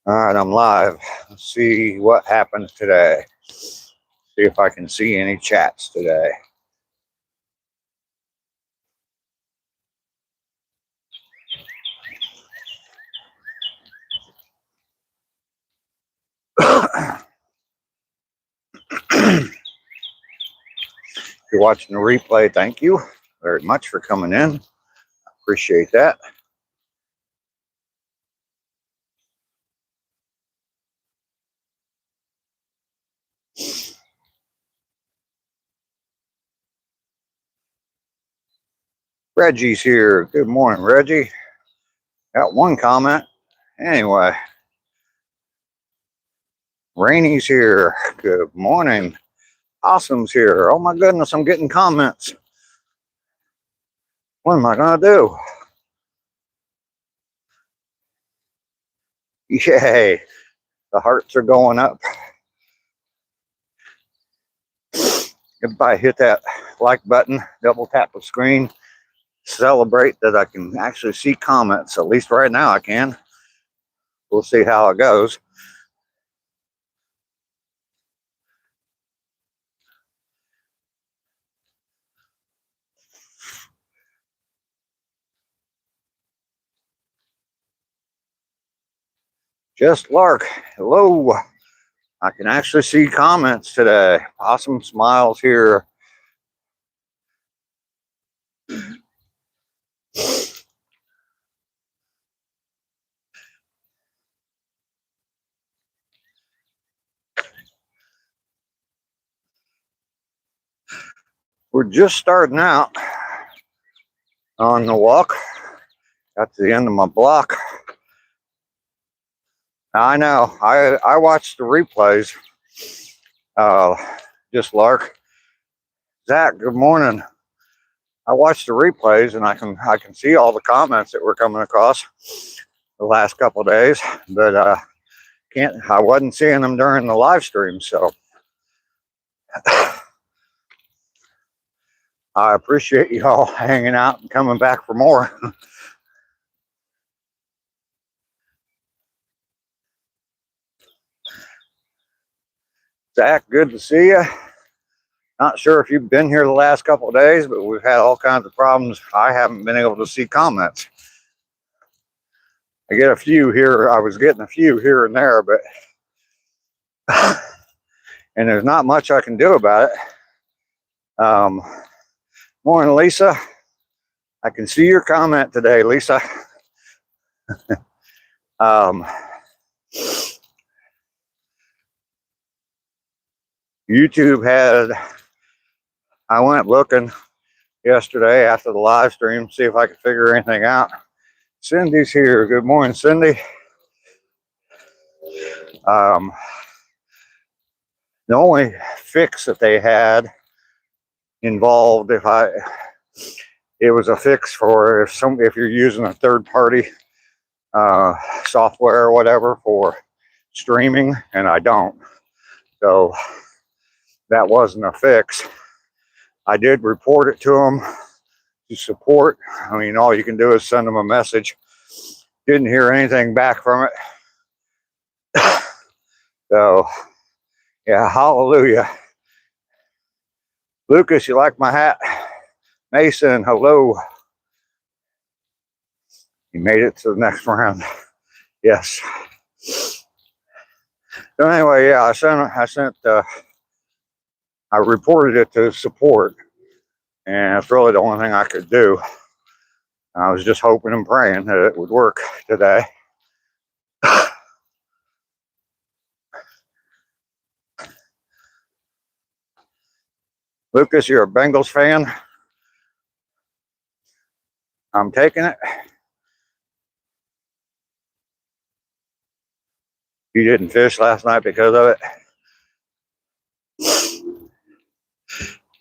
All right, I'm live. Let's see what happens today. See if I can see any chats today. If you're watching the replay, thank you very much for coming in. Appreciate that. Reggie's here. Good morning, Reggie. Got one comment. Anyway, Rainy's here. Good morning. Awesome's here. Oh my goodness, I'm getting comments. What am I going to do? Yay. The hearts are going up. Everybody hit that like button, double tap the screen. Celebrate that I can actually see comments. At least right now I can. We'll see how it goes. Just Lark, hello. I can actually see comments today. Awesome smiles here. We're just starting out on the walk. Got to the end of my block. I know. I watched the replays. Just Lark. Zach, good morning. I watched the replays and I can see all the comments that were coming across the last couple of days, but I wasn't seeing them during the live stream, so I appreciate you all hanging out and coming back for more. Zach, good to see you. Not sure if you've been here the last couple of days, but we've had all kinds of problems. I haven't been able to see comments. I get a few here. I was getting a few here and there, but and there's not much I can do about it. Morning, Lisa. I can see your comment today, Lisa. YouTube I went looking yesterday after the live stream, see if I could figure anything out. Cindy's here. Good morning, Cindy. The only fix that they had involved it was a fix for if you're using a third party software or whatever for streaming, and I don't, so that wasn't a fix. I did report it to them to support. I mean, all you can do is send them a message. Didn't hear anything back from it. So yeah, hallelujah. Lucas, you like my hat? Mason, hello. You made it to the next round. Yes. So anyway, yeah, I reported it to support, and it's really the only thing I could do. I was just hoping and praying that it would work today. Lucas, you're a Bengals fan? I'm taking it. You didn't fish last night because of it.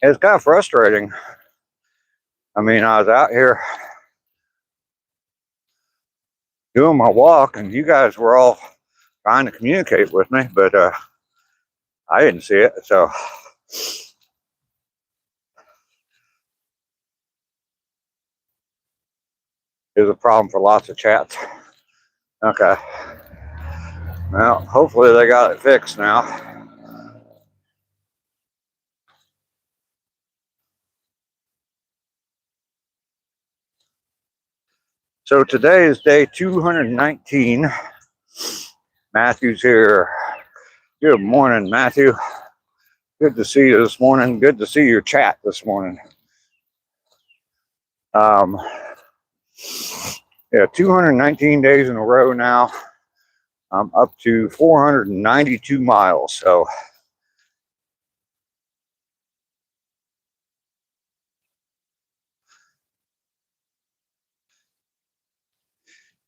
It's kind of frustrating. I mean, I was out here doing my walk, and you guys were all trying to communicate with me, but I didn't see it, so. There's a problem for lots of chats. Okay. Well, hopefully they got it fixed now. So today is day 219. Matthew's here. Good morning, Matthew. Good to see you this morning. Good to see your chat this morning. Yeah, 219 days in a row now. I'm up to 492 miles. So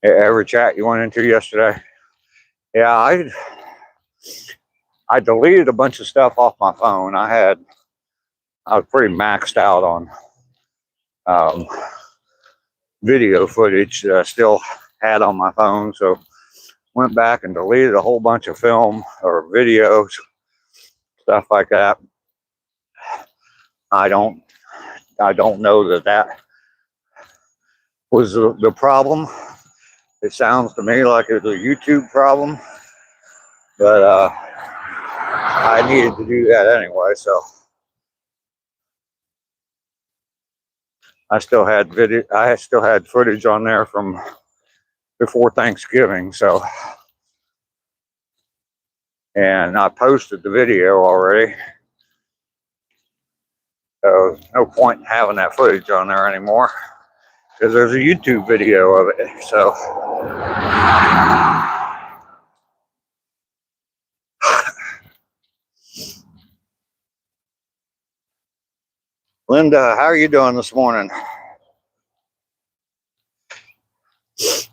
every chat you went into yesterday. Yeah, I deleted a bunch of stuff off my phone. I was pretty maxed out on video footage that I still had on my phone. So went back and deleted a whole bunch of film or videos, stuff like that. I don't know that was the problem. It sounds to me like it was a YouTube problem, but I needed to do that anyway. So I still had footage on there from before Thanksgiving. So, and I posted the video already. So no point in having that footage on there anymore because there's a YouTube video of it. So Linda, how are you doing this morning?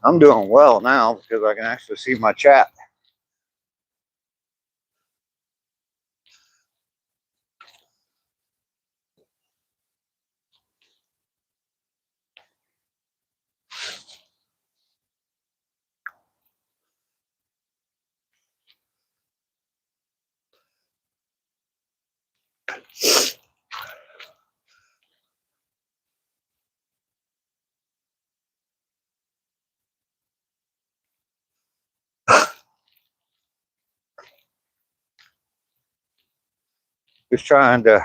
I'm doing well now because I can actually see my chat. Just trying to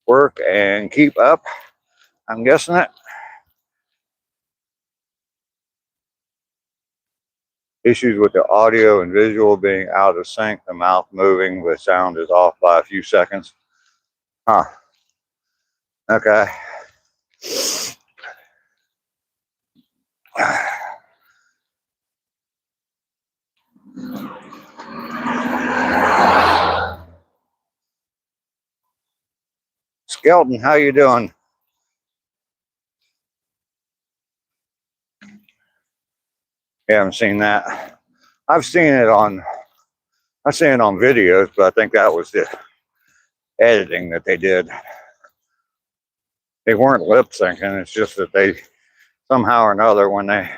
work and keep up. I'm guessing it. Issues with the audio and visual being out of sync, the mouth moving, the sound is off by a few seconds. Huh. Okay. Skelton, how you doing? You haven't seen that? I've seen it on videos, but I think that was the editing that they did. They weren't lip syncing. It's just that they somehow or another, when they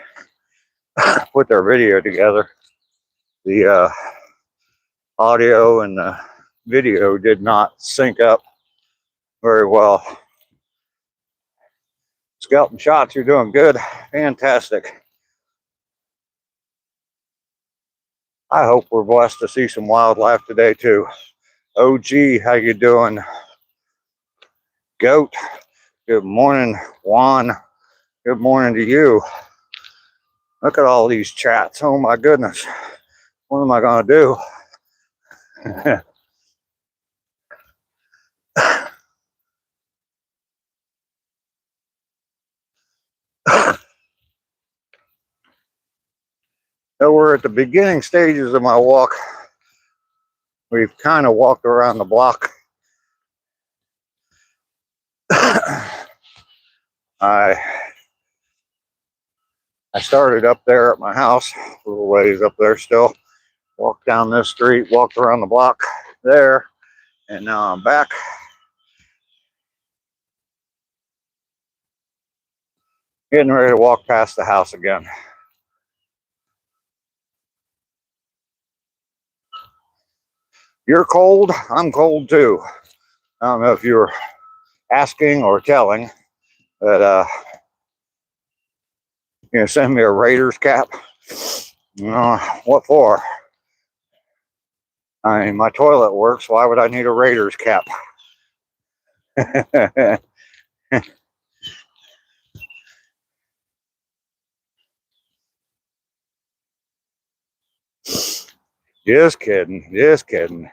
put their video together, the audio and the video did not sync up very well. Skelton shots, you're doing good. Fantastic. I hope we're blessed to see some wildlife today too. OG, how you doing? Goat, good morning. Juan, good morning to you. Look at all these chats. Oh my goodness. What am I going to do? So we're at the beginning stages of my walk. We've kind of walked around the block. I started up there at my house, a little ways up there still. Walked down this street, walked around the block there, and now I'm back. Getting ready to walk past the house again. You're cold, I'm cold too. I don't know if you were asking or telling, but send me a Raiders cap. What for? I mean, my toilet works. Why would I need a Raiders cap? Just kidding. Just kidding.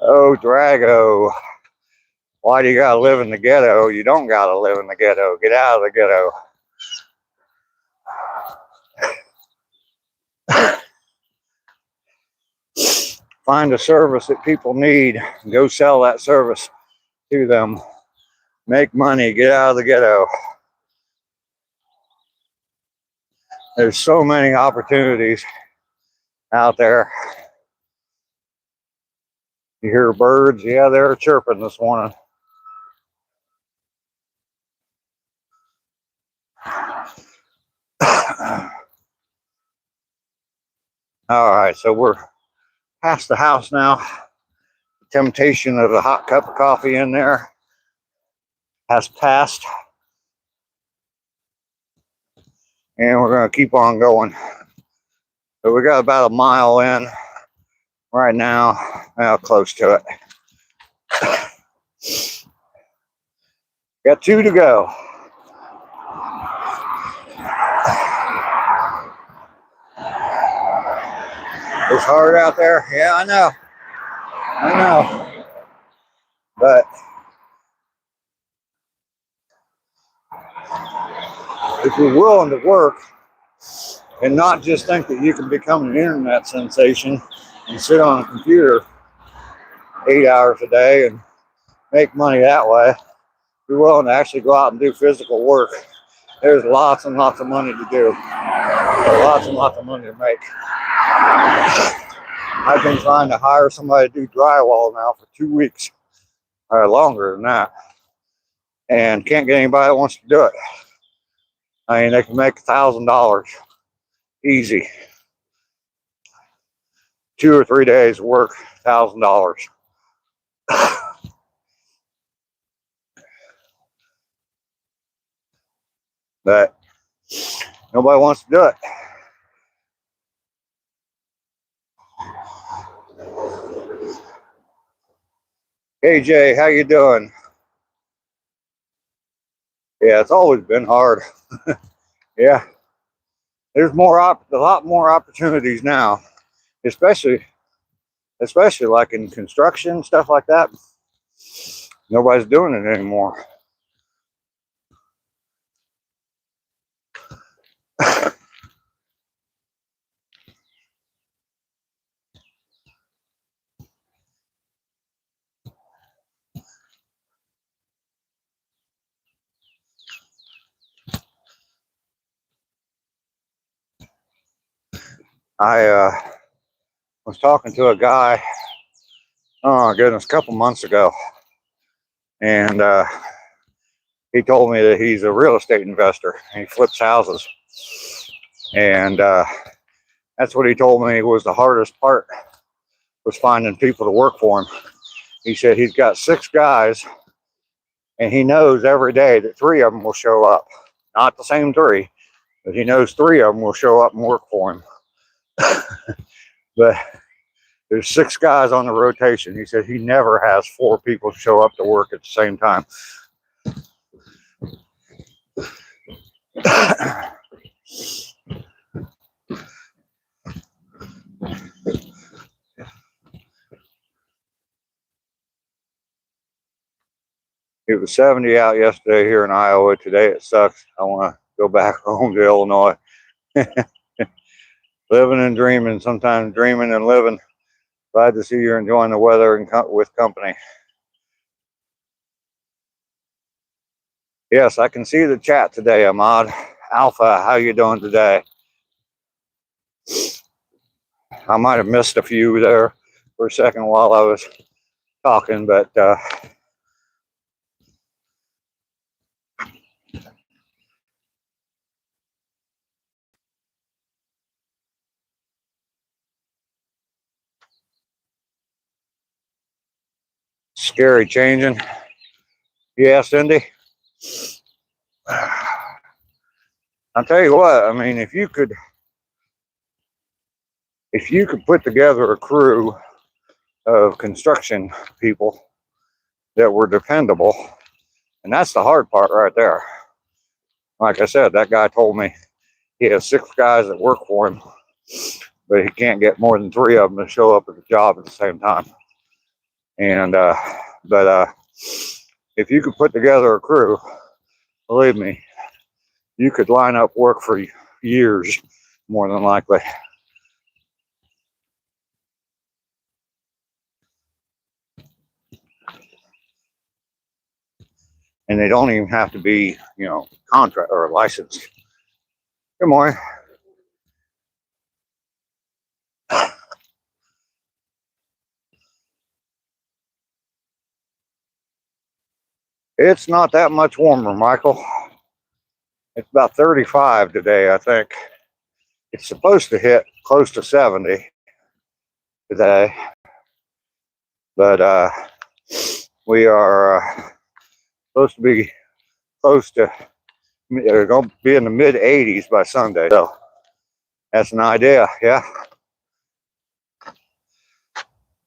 Oh, Drago. Why do you gotta live in the ghetto? You don't gotta live in the ghetto. Get out of the ghetto. Find a service that people need. Go sell that service to them. Make money. Get out of the ghetto. There's so many opportunities out there. You hear birds? Yeah, they're chirping this morning. All right, so we're past the house now. The temptation of a hot cup of coffee in there has passed. And we're going to keep on going. So we got about a mile in right now. Well, close to it. Got 2 to go. It's hard out there. Yeah, I know. I know. But if you're willing to work and not just think that you can become an internet sensation and sit on a computer 8 hours a day and make money that way, if you're willing to actually go out and do physical work, there's lots and lots of money to do. Lots and lots of money to make. I've been trying to hire somebody to do drywall now for 2 weeks, or longer than that, and can't get anybody that wants to do it. I mean, they can make $1,000 easy. 2 or 3 days work, $1,000. But nobody wants to do it. Hey Jay, how you doing? Yeah, it's always been hard. Yeah, there's a lot more opportunities now, especially like in construction, stuff like that. Nobody's doing it anymore. I was talking to a guy, oh my goodness, a couple months ago, and he told me that he's a real estate investor and he flips houses. And that's what he told me was the hardest part, was finding people to work for him. He said he's got 6 guys and he knows every day that 3 of them will show up. Not the same 3, but he knows 3 of them will show up and work for him. But there's 6 guys on the rotation. He said he never has 4 people show up to work at the same time. It was 70 out yesterday here in Iowa. Today it sucks. I want to go back home to Illinois. Living and dreaming, sometimes dreaming and living. Glad to see you're enjoying the weather and with company. Yes, I can see the chat today, Ahmad. Alpha, how you doing today? I might have missed a few there for a second while I was talking, but Scary changing. Yeah, Cindy. I'll tell you what, I mean, if you could put together a crew of construction people that were dependable, and that's the hard part right there. Like I said, that guy told me he has 6 guys that work for him, but he can't get more than 3 of them to show up at the job at the same time. And if you could put together a crew, believe me, you could line up work for years, more than likely. And they don't even have to be, contract or licensed. Good morning. It's not that much warmer, Michael. It's about 35 today, I think. It's supposed to hit close to 70 today, but we are supposed to be close to, they're going to be in the mid 80s by Sunday. So that's an idea, yeah.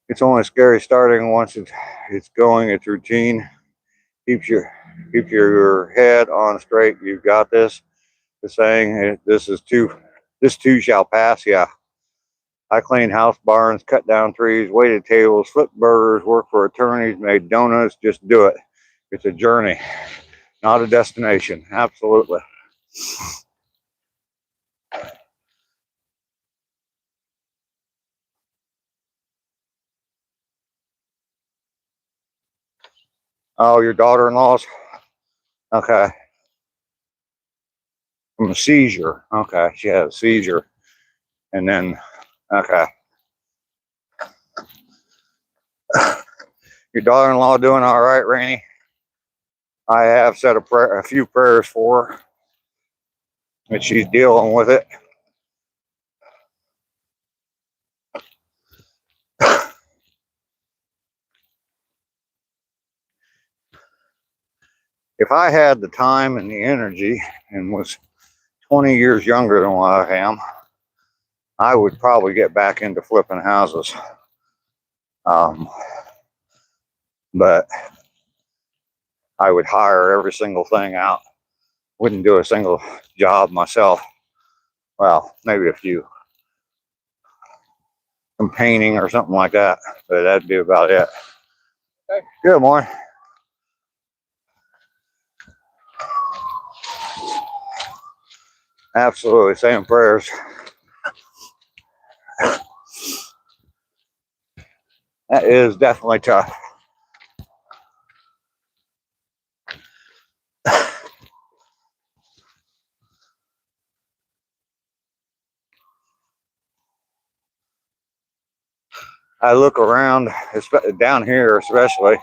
It's only scary starting once it's going. It's routine. Keep your head on straight. You've got this. The saying, this too shall pass. Yeah. I cleaned house barns, cut down trees, waited tables, flipped burgers, worked for attorneys, made donuts. Just do it. It's a journey, not a destination. Absolutely. Oh, your daughter-in-law's? Okay. From a seizure. Okay. She had a seizure. And then, okay. Your daughter-in-law doing all right, Rainey? I have said a few prayers for her, and she's dealing with it. If I had the time and the energy and was 20 years younger than what I am, I would probably get back into flipping houses. But I would hire every single thing out. Wouldn't do a single job myself. Well, maybe a few. Some painting or something like that, but that'd be about it. Okay. Good morning. Absolutely, saying prayers. That is definitely tough. I look around, down here especially,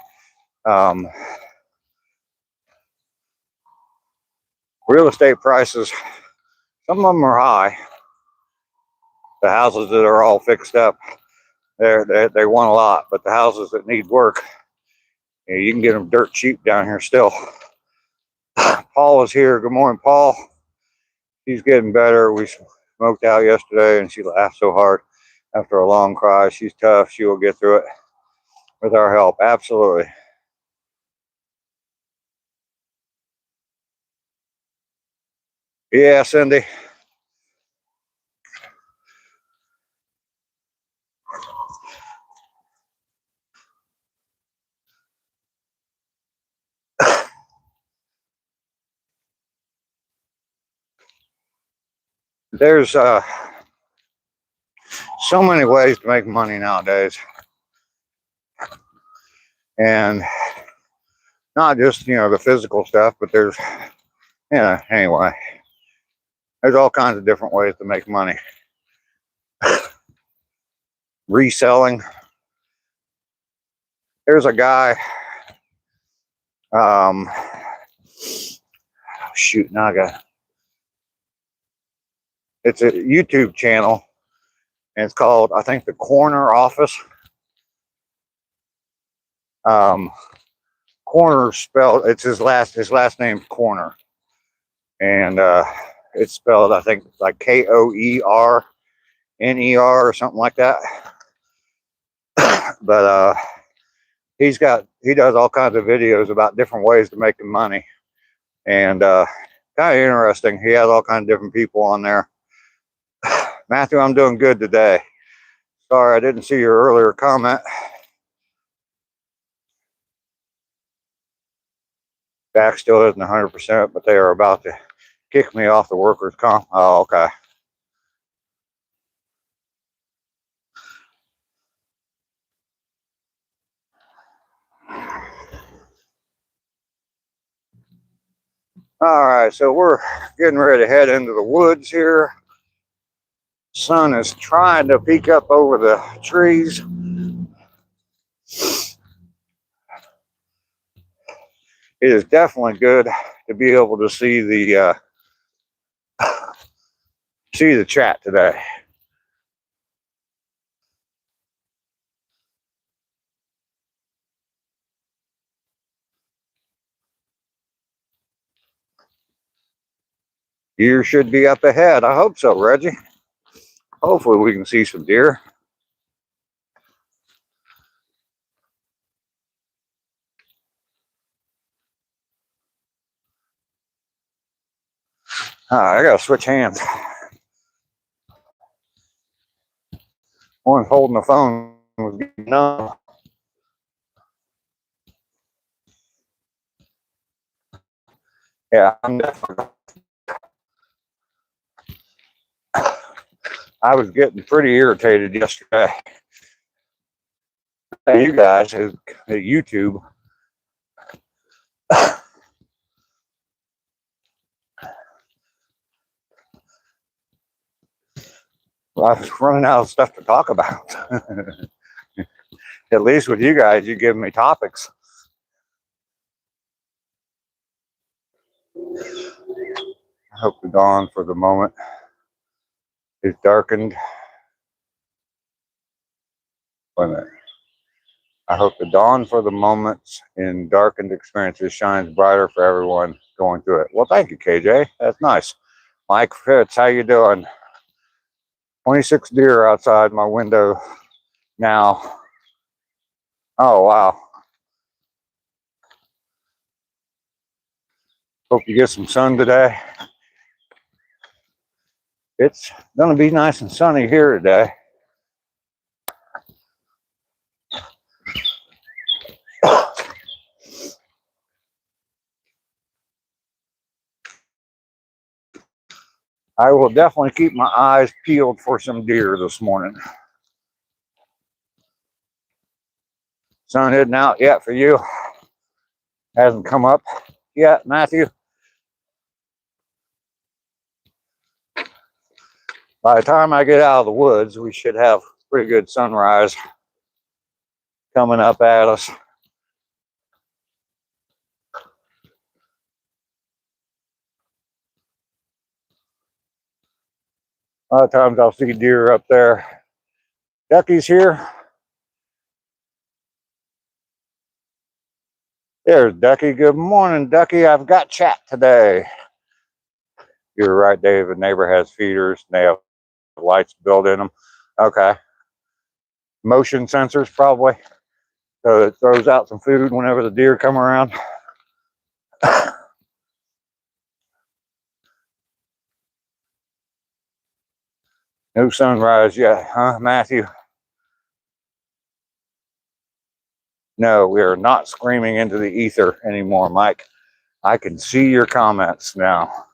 real estate prices, some of them are high. The houses that are all fixed up, they want a lot, but the houses that need work, you can get them dirt cheap down here still. Paul is here. Good morning, Paul. She's getting better. We smoked out yesterday and she laughed so hard after a long cry. She's tough. She will get through it with our help. Absolutely. Yeah, Cindy. There's so many ways to make money nowadays. And not just, the physical stuff, but there's, anyway, there's all kinds of different ways to make money. Reselling. There's a guy, shoot, now it's a YouTube channel, and it's called, I think, The Corner Office. Corner spelled, it's his last name's Corner, and it's spelled, I think, like Koerner or something like that. But he does all kinds of videos about different ways to make money, and kind of interesting. He has all kinds of different people on there. Matthew, I'm doing good today. Sorry I didn't see your earlier comment. Back still isn't 100%, but they are about to kick me off the workers' comp. Oh, okay. All right, so we're getting ready to head into the woods here. Sun is trying to peek up over the trees. It is definitely good to be able to see the chat today. Deer should be up ahead. I hope so, Reggie. Hopefully we can see some deer. I gotta switch hands. One holding the phone was getting numb. Yeah, I'm definitely. I was getting pretty irritated yesterday. And you guys at YouTube. I was running out of stuff to talk about. At least with you guys, you give me topics. I hope the dawn for the moment is darkened. Wait a minute. I hope the dawn for the moments in darkened experiences shines brighter for everyone going through it. Well, thank you, KJ. That's nice. Mike Fitz, how you doing? 26 deer outside my window now. Oh, wow. Hope you get some sun today. It's going to be nice and sunny here today. I will definitely keep my eyes peeled for some deer this morning. Sun isn't out yet for you. Hasn't come up yet, Matthew. By the time I get out of the woods, we should have pretty good sunrise coming up at us. A lot of times I'll see deer up there. Ducky's here. There's Ducky. Good morning, Ducky. I've got chat today. You're right, Dave. The neighbor has feeders. They have lights built in them. Okay. Motion sensors, probably. So it throws out some food whenever the deer come around. No sunrise yet, huh, Matthew? No, we are not screaming into the ether anymore, Mike. I can see your comments now.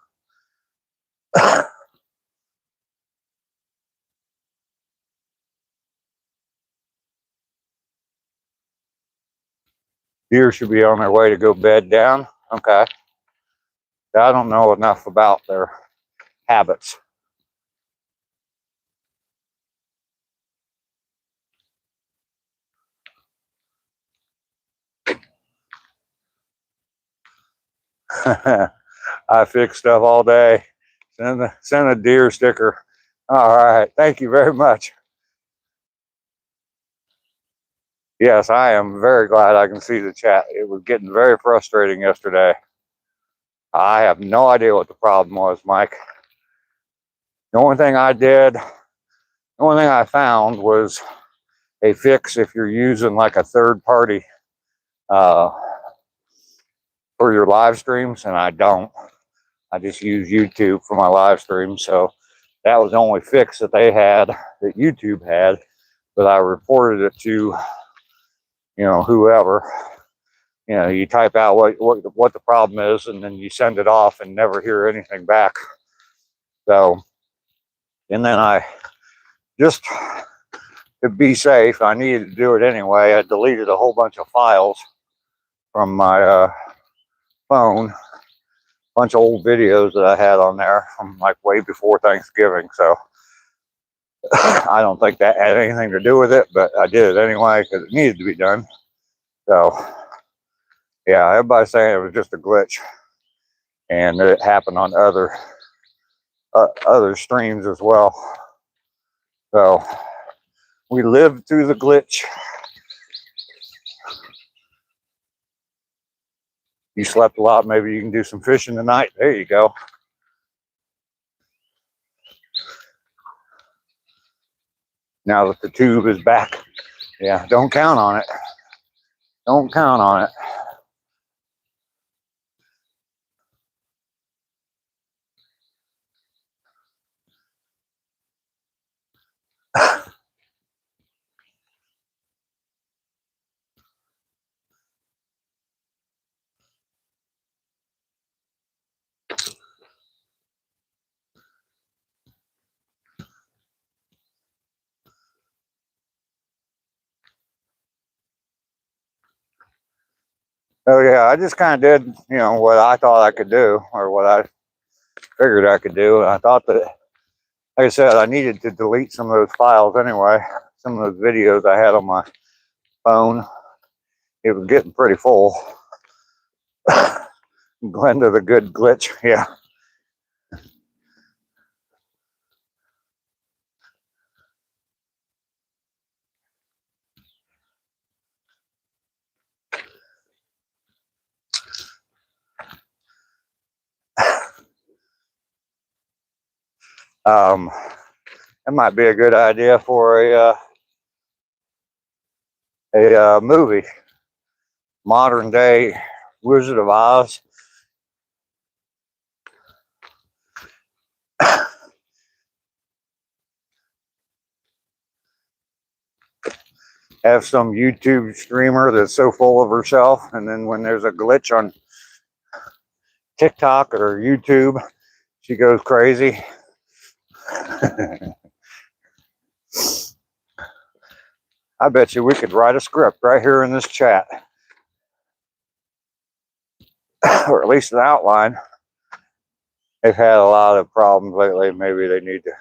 Deer should be on their way to go bed down. Okay. I don't know enough about their habits. I fix stuff all day. Send a deer sticker. All right. Thank you very much. Yes, I am very glad I can see the chat. It was getting very frustrating yesterday. I have no idea what the problem was, Mike. The only thing I found was a fix if you're using like a third party uh, for your live streams, and I don't. I just use YouTube for my live streams, so that was the only fix that they had, that YouTube had, but I reported it to, whoever. You type out what the problem is, and then you send it off and never hear anything back. So, and then I just, to be safe, I needed to do it anyway. I deleted a whole bunch of files from my phone, a bunch of old videos that I had on there from like way before Thanksgiving. So I don't think that had anything to do with it, but I did it anyway because it needed to be done. So yeah, everybody's saying it was just a glitch, and it happened on other streams as well. So we lived through the glitch. You slept a lot. Maybe you can do some fishing tonight. There you go. Now that the tube is back. Yeah, don't count on it. Don't count on it. Oh yeah, I just kind of did, what I thought I could do, or what I figured I could do. And I thought that, like I said, I needed to delete some of those files anyway. Some of those videos I had on my phone, it was getting pretty full. Glenda the good glitch, yeah. That might be a good idea for a movie, modern day Wizard of Oz. Have some YouTube streamer that's so full of herself, and then when there's a glitch on TikTok or YouTube, she goes crazy. I bet you we could write a script right here in this chat, or at least an outline. They've had a lot of problems lately. Maybe they need to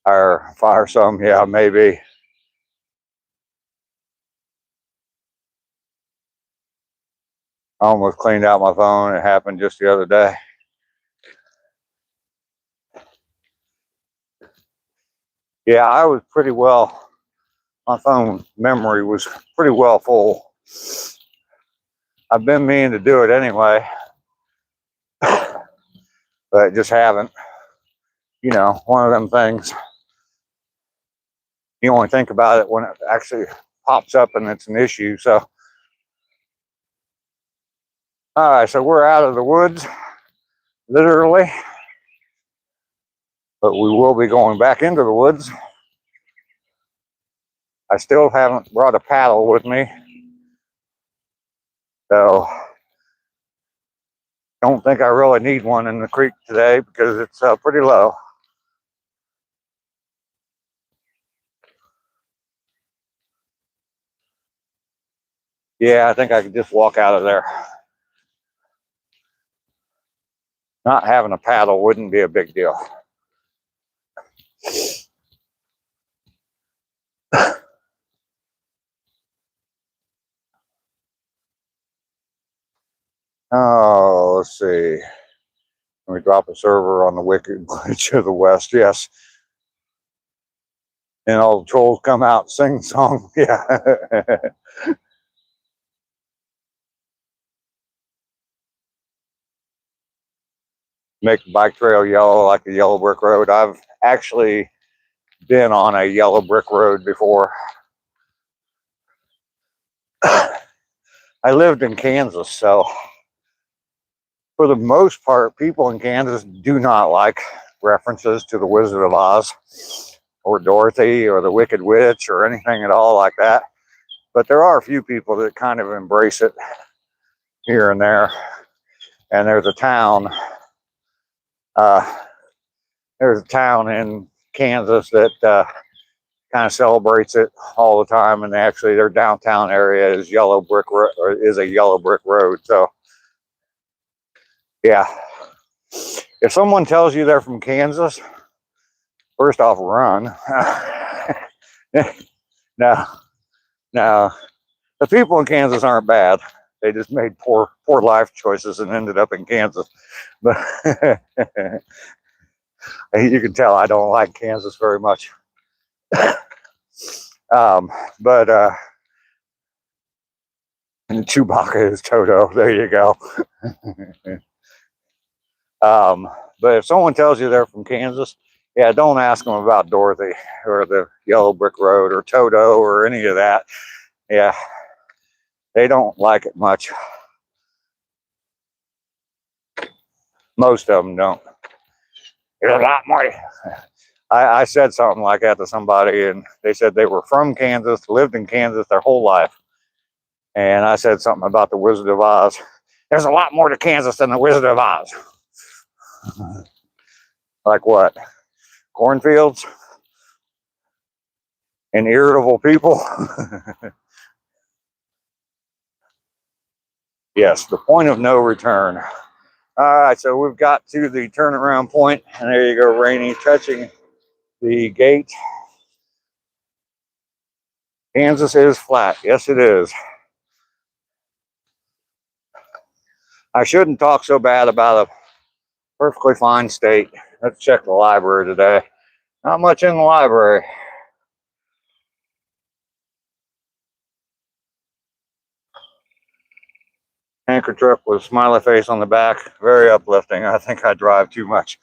fire some. Yeah, maybe. I almost cleaned out my phone. It happened just the other day. Yeah, I was pretty well, my phone memory was pretty well full. I've been meaning to do it anyway, but I just haven't. One of them things, you only think about it when it actually pops up and it's an issue. So, all right, so we're out of the woods, literally, but we will be going back into the woods. I still haven't brought a paddle with me, so don't think I really need one in the creek today because it's pretty low. Yeah, I think I could just walk out of there. Not having a paddle wouldn't be a big deal. Oh, let's see. Let me drop a server on the Wicked Glitch of the West. Yes. And all the trolls come out, sing song. Yeah. Make the bike trail yellow like a yellow brick road. I've actually been on a yellow brick road before. I lived in Kansas, so for the most part, people in Kansas do not like references to the Wizard of Oz or Dorothy or the Wicked Witch or anything at all like that. But there are a few people that kind of embrace it here and there. And there's a town, uh, in Kansas that kind of celebrates it all the time. And actually, their downtown area is a yellow brick road. So, yeah, if someone tells you they're from Kansas, first off, run. No, no, the people in Kansas aren't bad. They just made poor life choices and ended up in Kansas. But you can tell I don't like Kansas very much. But and Chewbacca is Toto. There you go. But if someone tells you they're from Kansas, yeah, don't ask them about Dorothy or the Yellow Brick Road or Toto or any of that. Yeah, they don't like it much. Most of them don't. There's a lot more. I said something like that to somebody, and they said they were from Kansas, lived in Kansas their whole life. And I said something about the Wizard of Oz. There's a lot more to Kansas than the Wizard of Oz. Like what? Cornfields? And irritable people? Yes, the point of no return. All right, so we've got to the turnaround point, and there you go, Rainy touching the gate. Kansas is flat. Yes, it is. I shouldn't talk so bad about a perfectly fine state. Let's check the library today. Not much in the library. Anchor truck with a smiley face on the back. Very uplifting. I think I drive too much.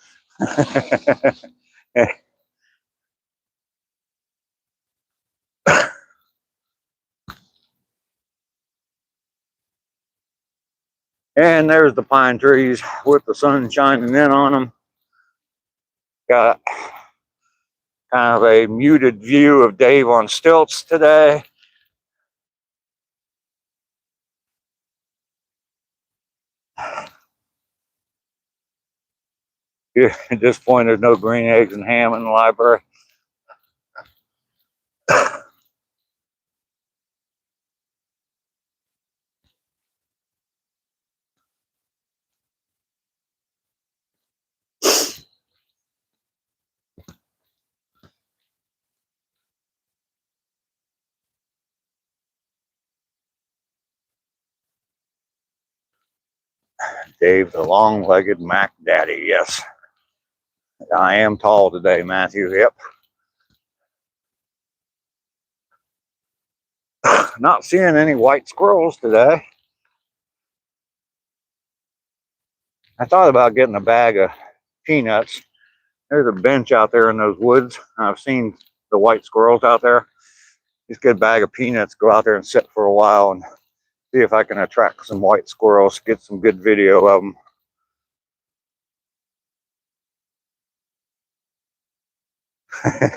And there's the pine trees with the sun shining in on them. Got kind of a muted view of Dave on stilts today. At this point, there's no green eggs and ham in the library. Dave, the long-legged Mac Daddy. Yes, I am tall today, Matthew. Yep. Not seeing any white squirrels today. I thought about getting a bag of peanuts. There's a bench out there in those woods. I've seen the white squirrels out there. Just get a bag of peanuts, go out there and sit for a while and see if I can attract some white squirrels, get some good video of them.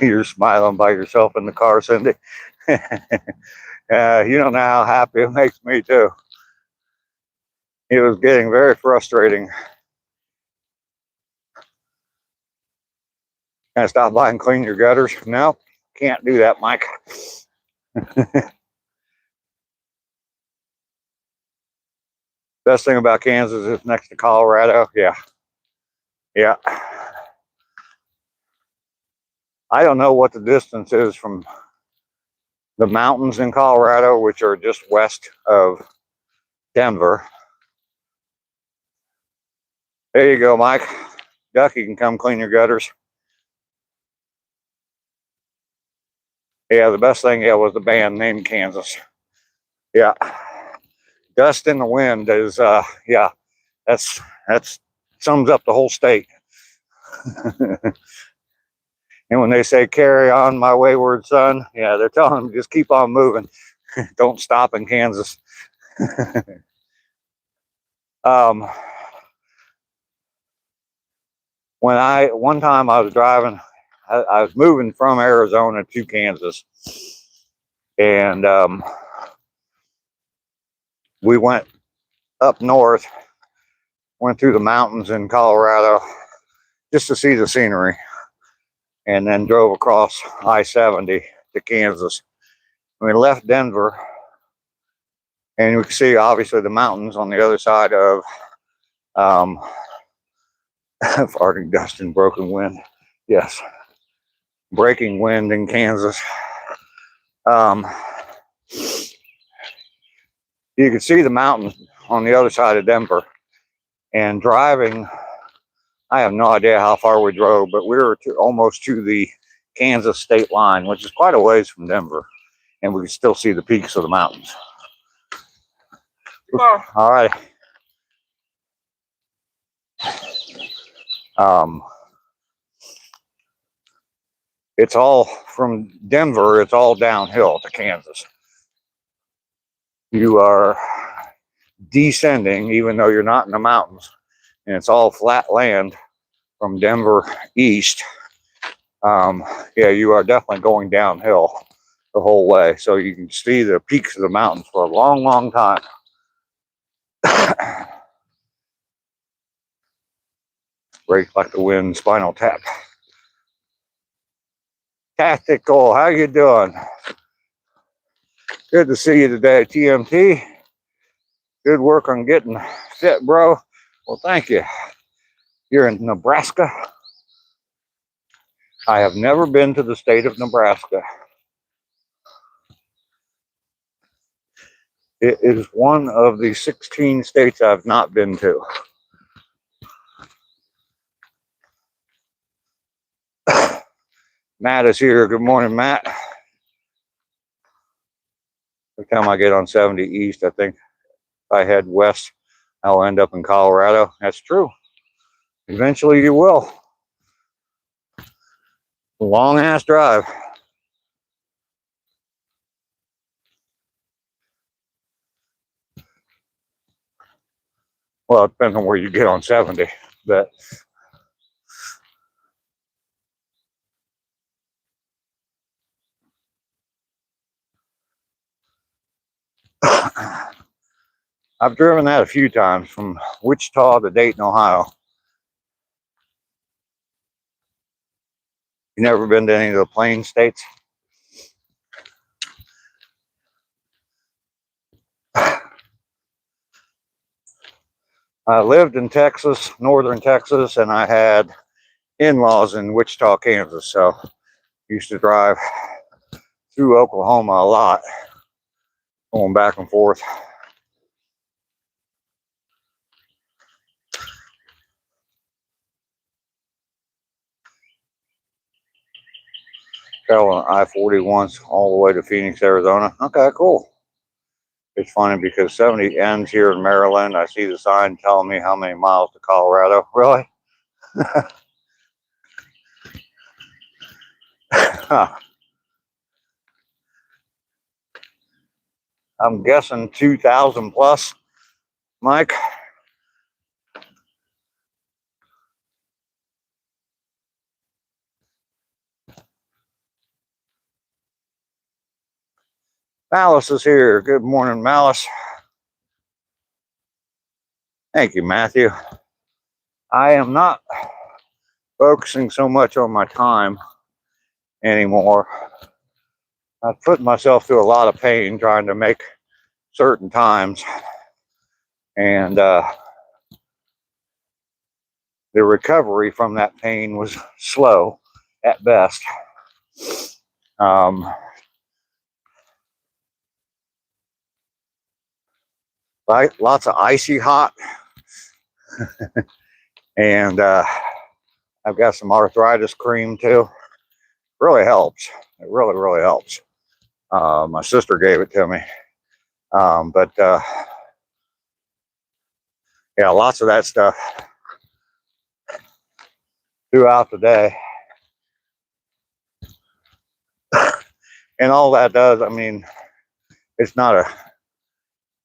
You're smiling by yourself in the car, Cindy. You don't know how happy it makes me too. It was getting very frustrating. Can I stop by and clean your gutters? No, can't do that, Mike. Best thing about Kansas is next to Colorado. Yeah. Yeah. I don't know what the distance is from the mountains in Colorado, which are just west of Denver. There you go, Mike. Ducky can come clean your gutters. Yeah, the best thing, yeah, was the band named Kansas. Yeah. Dust in the wind is, yeah, that's sums up the whole state. And when they say carry on my wayward son, yeah, they're telling them just keep on moving. Don't stop in Kansas. um, one time I was driving, I was moving from Arizona to Kansas, and we went up north, went through the mountains in Colorado just to see the scenery, and then drove across I-70 to Kansas. We left Denver, and we could see obviously the mountains on the other side of farting dust and broken wind. Yes, breaking wind in Kansas. You could see the mountains on the other side of Denver, and driving, I have no idea how far we drove, but we were almost to the Kansas state line, which is quite a ways from Denver, and we could still see the peaks of the mountains. Oh. All right. It's all from Denver, it's all downhill to Kansas. You are descending, even though you're not in the mountains, and it's all flat land from Denver east. Yeah, you are definitely going downhill the whole way, so you can see the peaks of the mountains for a long, long time. Break like the wind, Spinal Tap. Tactical, how you doing? Good to see you today, TMT. Good work on getting fit, bro. Well, thank you. You're in Nebraska. I have never been to the state of Nebraska. It is one of the 16 states I've not been to. Matt is here. Good morning, Matt. Every time I get on 70 East, I think if I head west, I'll end up in Colorado. That's true. Eventually you will. Long ass drive. Well, it depends on where you get on 70, but I've driven that a few times from Wichita to Dayton, Ohio. You never been to any of the Plain states? I lived in Texas, northern Texas, and I had in-laws in Wichita, Kansas, so I used to drive through Oklahoma a lot, going back and forth. Traveling I-40 once all the way to Phoenix, Arizona. Okay, cool. It's funny because 70 ends here in Maryland. I see the sign telling me how many miles to Colorado. Really? Huh. I'm guessing 2,000 plus, Mike. Malice is here. Good morning, Malice. Thank you, Matthew. I am not focusing so much on my time anymore. I've put myself through a lot of pain trying to make certain times, and the recovery from that pain was slow at best. Lots of icy hot, and I've got some arthritis cream too really helps. It really, really helps. My sister gave it to me. But yeah, lots of that stuff throughout the day. And all that does, I mean, it's not a,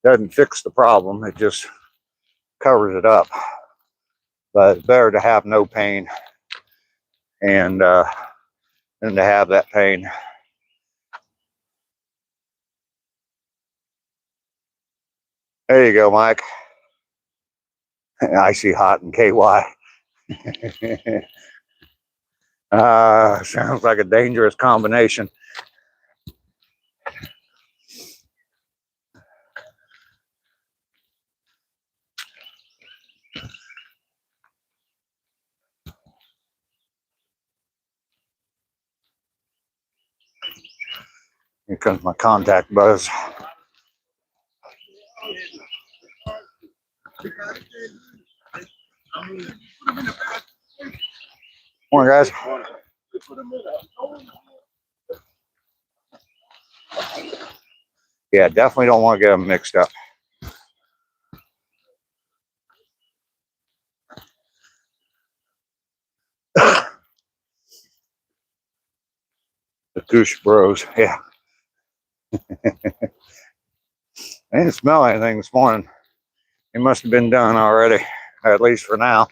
doesn't fix the problem. It just covers it up. But it's better to have no pain and than to have that pain. There you go, Mike. Icy hot and KY. Sounds like a dangerous combination. Here comes my contact buzz. Morning, guys. Yeah, definitely don't want to get them mixed up. The Goosh Bros, yeah. I didn't smell anything this morning. It must have been done already, at least for now.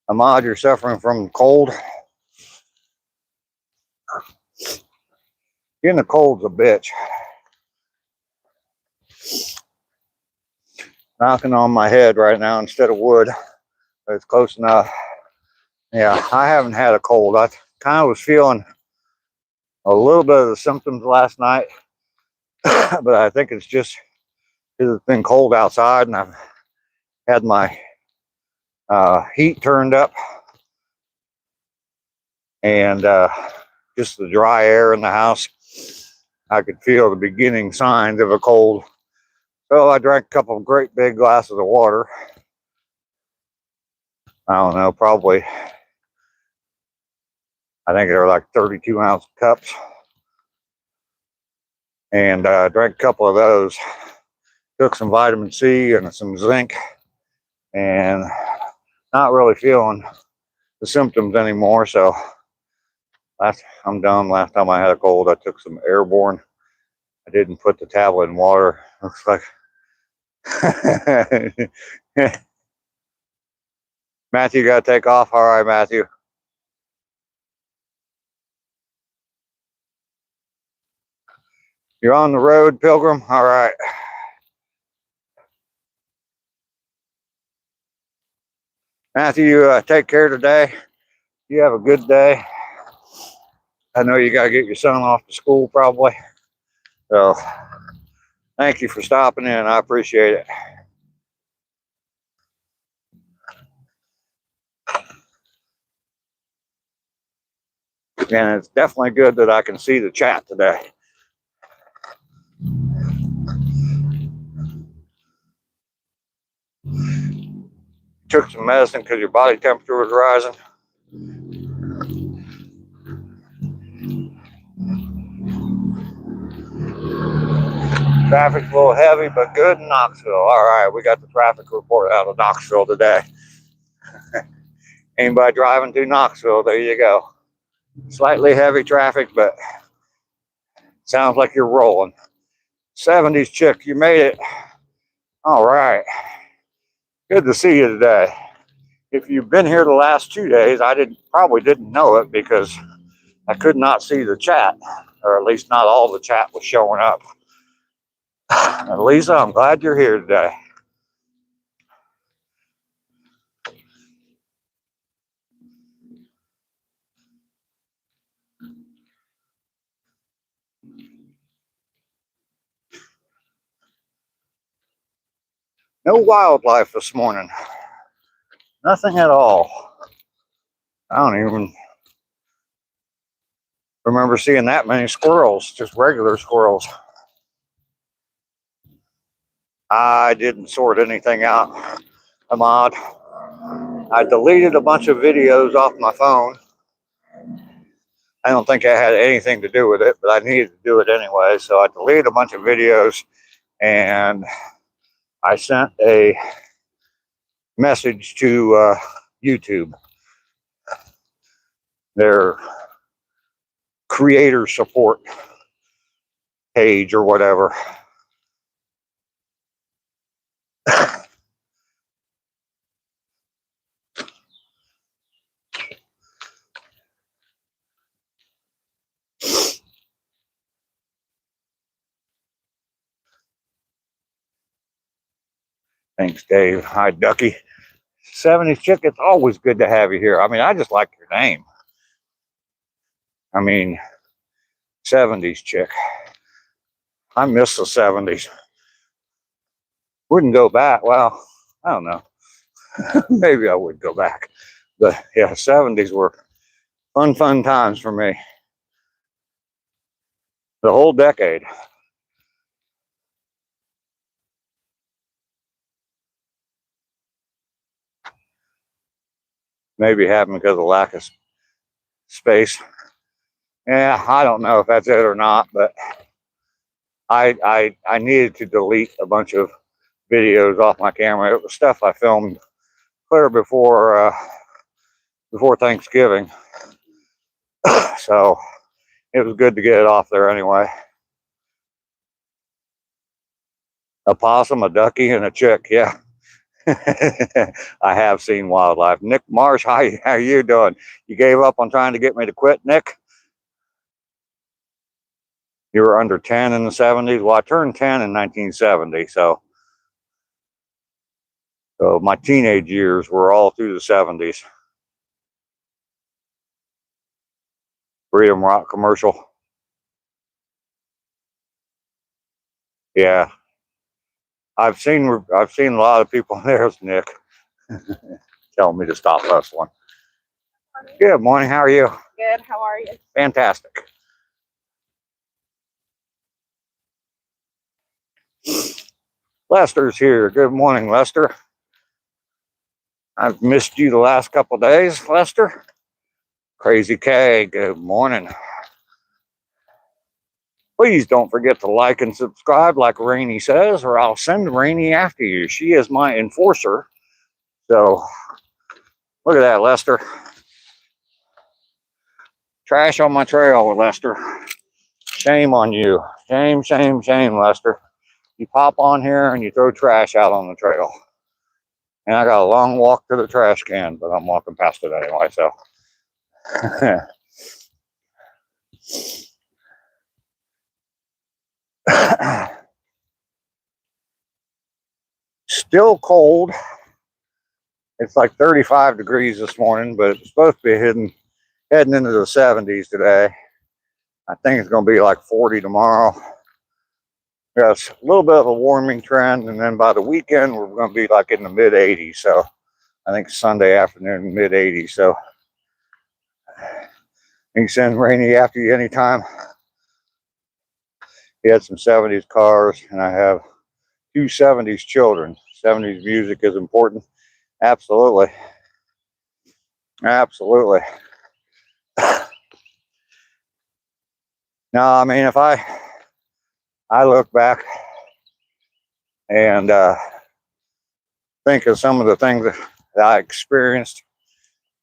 Ahmad, you're suffering from cold. Getting the cold's a bitch. Knocking on my head right now instead of wood, but it's close enough. Yeah, I haven't had a cold. I kind of was feeling a little bit of the symptoms last night, but I think it's just because it's been cold outside and I've had my heat turned up and just the dry air in the house. I could feel the beginning signs of a cold. So I drank a couple of great big glasses of water. I don't know, probably, I think they're like 32-ounce cups. And drank a couple of those. Took some vitamin C and some zinc. And not really feeling the symptoms anymore. So I'm done. Last time I had a cold, I took some Airborne. I didn't put the tablet in water. Looks like Matthew got to take off. All right, Matthew. You're on the road, Pilgrim? All right. Matthew, take care today. You have a good day. I know you got to get your son off to school probably. So thank you for stopping in. I appreciate it. And it's definitely good that I can see the chat today. Took some medicine because your body temperature was rising. Traffic's a little heavy, but good in Knoxville. All right, we got the traffic report out of Knoxville today. Anybody driving through Knoxville, there you go. Slightly heavy traffic, but sounds like you're rolling. 70s chick, you made it. All right. Good to see you today. If you've been here the last 2 days, I probably didn't know it because I could not see the chat, or at least not all the chat was showing up. Lisa, I'm glad you're here today. No wildlife this morning. Nothing at all. I don't even remember seeing that many squirrels, just regular squirrels. I didn't sort anything out, Ahmad. I deleted a bunch of videos off my phone. I don't think I had anything to do with it, but I needed to do it anyway. So I deleted a bunch of videos and I sent a message to YouTube, their creator support page or whatever. Thanks, Dave. Hi, Ducky. 70s chick, it's always good to have you here. I mean, I just like your name. I mean, 70s chick. I miss the 70s. Wouldn't go back. Well, I don't know. Maybe I would go back. But yeah, 70s were fun times for me. The whole decade. Maybe happened because of lack of space. Yeah, I don't know if that's it or not, but I needed to delete a bunch of videos off my camera. It was stuff I filmed clear before Thanksgiving, so it was good to get it off there anyway. A possum, a ducky, and a chick. Yeah, I have seen wildlife. Nick Marsh, how you doing? You gave up on trying to get me to quit, Nick? You were under 10 in the 70s. Well, I turned 10 in 1970, so my teenage years were all through the 70s. Freedom Rock commercial. Yeah, I've seen a lot of people. There's Nick telling me to stop hustling. Good morning. How are you? Good. How are you? Fantastic. Lester's here. Good morning, Lester. I've missed you the last couple days, Lester. Crazy K, good morning. Please don't forget to like and subscribe, like Rainey says, or I'll send Rainey after you. She is my enforcer. So, look at that, Lester. Trash on my trail, Lester. Shame on you. Shame, shame, shame, Lester. You pop on here and you throw trash out on the trail. And I got a long walk to the trash can, but I'm walking past it anyway, so. Still cold. It's like 35 degrees this morning, but it's supposed to be heading into the 70s today. I think it's going to be like 40 tomorrow. Yes, a little bit of a warming trend, and then by the weekend we're going to be like in the mid 80s. So I think Sunday afternoon, mid 80s. So you can send Rainey after you anytime. He had some 70s cars, and I have 2 70s children. 70s music is important. Absolutely. Absolutely. No, I mean, if I look back and think of some of the things that I experienced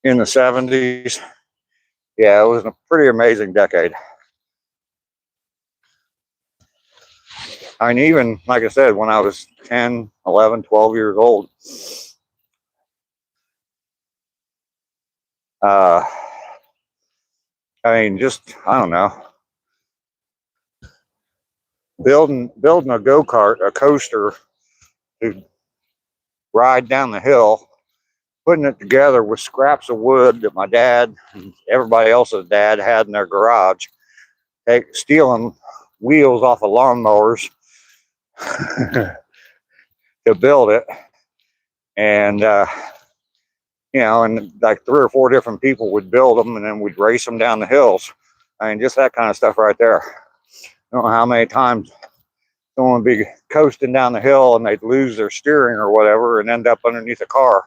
in the 70s, yeah, it was a pretty amazing decade. I mean, even, like I said, when I was 10, 11, 12 years old, I mean, just, I don't know, building a go-kart, a coaster to ride down the hill, putting it together with scraps of wood that my dad and everybody else's dad had in their garage, stealing wheels off of lawnmowers to to build it. And, you know, and like 3 or 4 different people would build them, and then we'd race them down the hills. I mean, just that kind of stuff right there. I don't know how many times someone would be coasting down the hill and they'd lose their steering or whatever and end up underneath a car.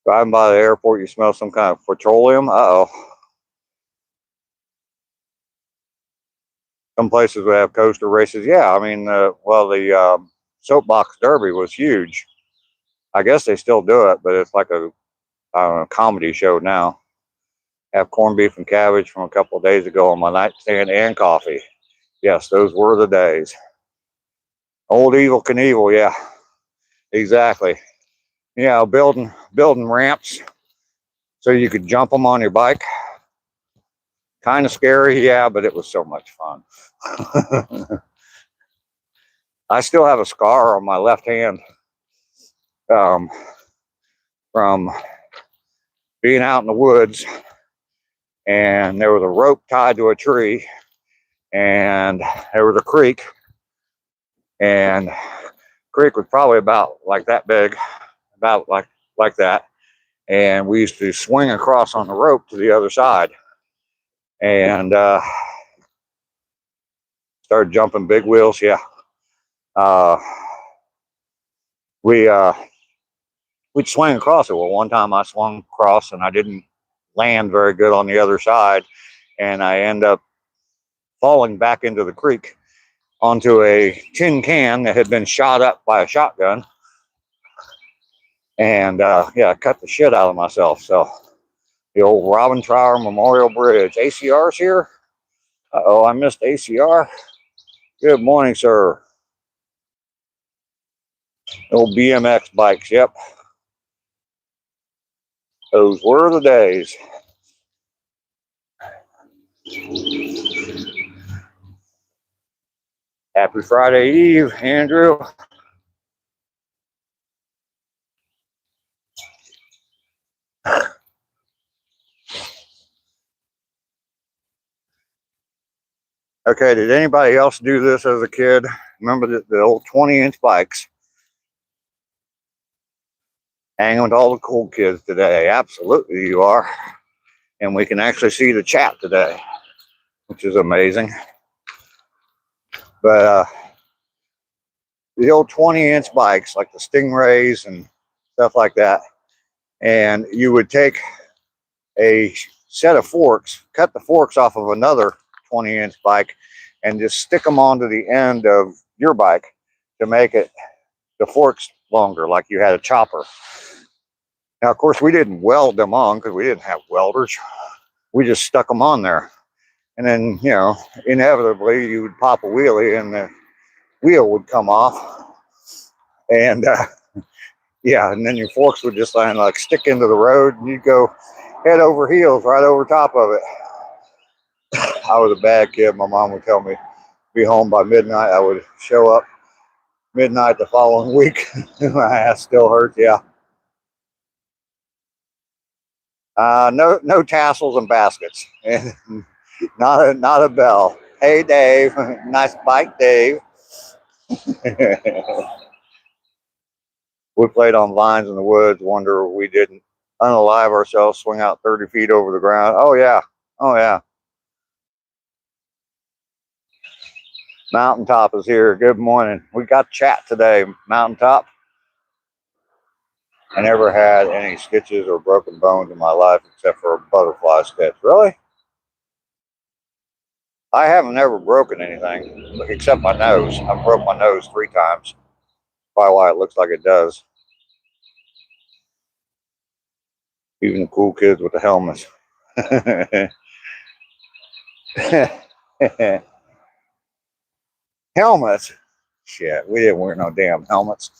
Driving by the airport, you smell some kind of petroleum. Uh-oh. Some places would have coaster races. Yeah, I mean, well, the soapbox derby was huge. I guess they still do it, but it's like a, I don't know, comedy show now. Have corned beef and cabbage from a couple of days ago on my nightstand and coffee. Yes, those were the days. Old Evil Knievel, yeah, exactly. Yeah, building ramps so you could jump them on your bike. Kind of scary, yeah, but it was so much fun. I still have a scar on my left hand from being out in the woods, and there was a rope tied to a tree, and there was a creek, and the creek was probably about like that big, about like that, and we used to swing across on the rope to the other side, and started jumping big wheels. Yeah, we'd swing across it. Well, one time I swung across and I didn't land very good on the other side, and I end up falling back into the creek onto a tin can that had been shot up by a shotgun, and yeah, I cut the shit out of myself. So the old Robin Trower Memorial Bridge. ACR's here. Uh-oh, I missed ACR. Good morning, sir. Old BMX bikes, yep. Those were the days. Happy Friday Eve, Andrew. Okay, did anybody else do this as a kid? Remember the old 20-inch bikes? Hanging with all the cool kids today. Absolutely, you are. And we can actually see the chat today, which is amazing. But the old 20-inch bikes, like the Stingrays and stuff like that, and you would take a set of forks, cut the forks off of another 20-inch bike, and just stick them onto the end of your bike to make it the forks longer, like you had a chopper. Now, of course, we didn't weld them on because we didn't have welders. We just stuck them on there. And then, you know, inevitably you would pop a wheelie and the wheel would come off. And yeah, and then your forks would just like stick into the road and you'd go head over heels right over top of it. I was a bad kid. My mom would tell me be home by midnight. I would show up midnight the following week. My ass still hurts. Yeah. No tassels and baskets, and not a bell. Hey, Dave, nice bike, Dave. We played on vines in the woods. Wonder we didn't unalive ourselves, swing out 30 feet over the ground. Oh yeah, oh yeah. Mountaintop is here. Good morning. We got chat today, Mountaintop. I never had any stitches or broken bones in my life except for a butterfly stitch. Really? I haven't ever broken anything except my nose. I broke my nose 3 times. Probably why it looks like it does. Even the cool kids with the helmets. Helmets? Shit, we didn't wear no damn helmets.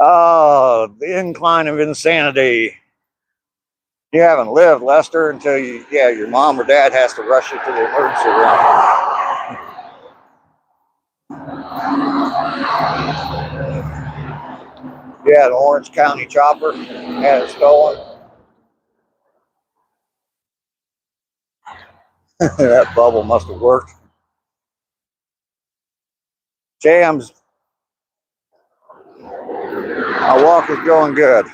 Oh, the incline of insanity. You haven't lived, Lester, until your mom or dad has to rush you to the emergency room. Yeah, the Orange County chopper had it stolen. That bubble must have worked. Jams, my walk is going good.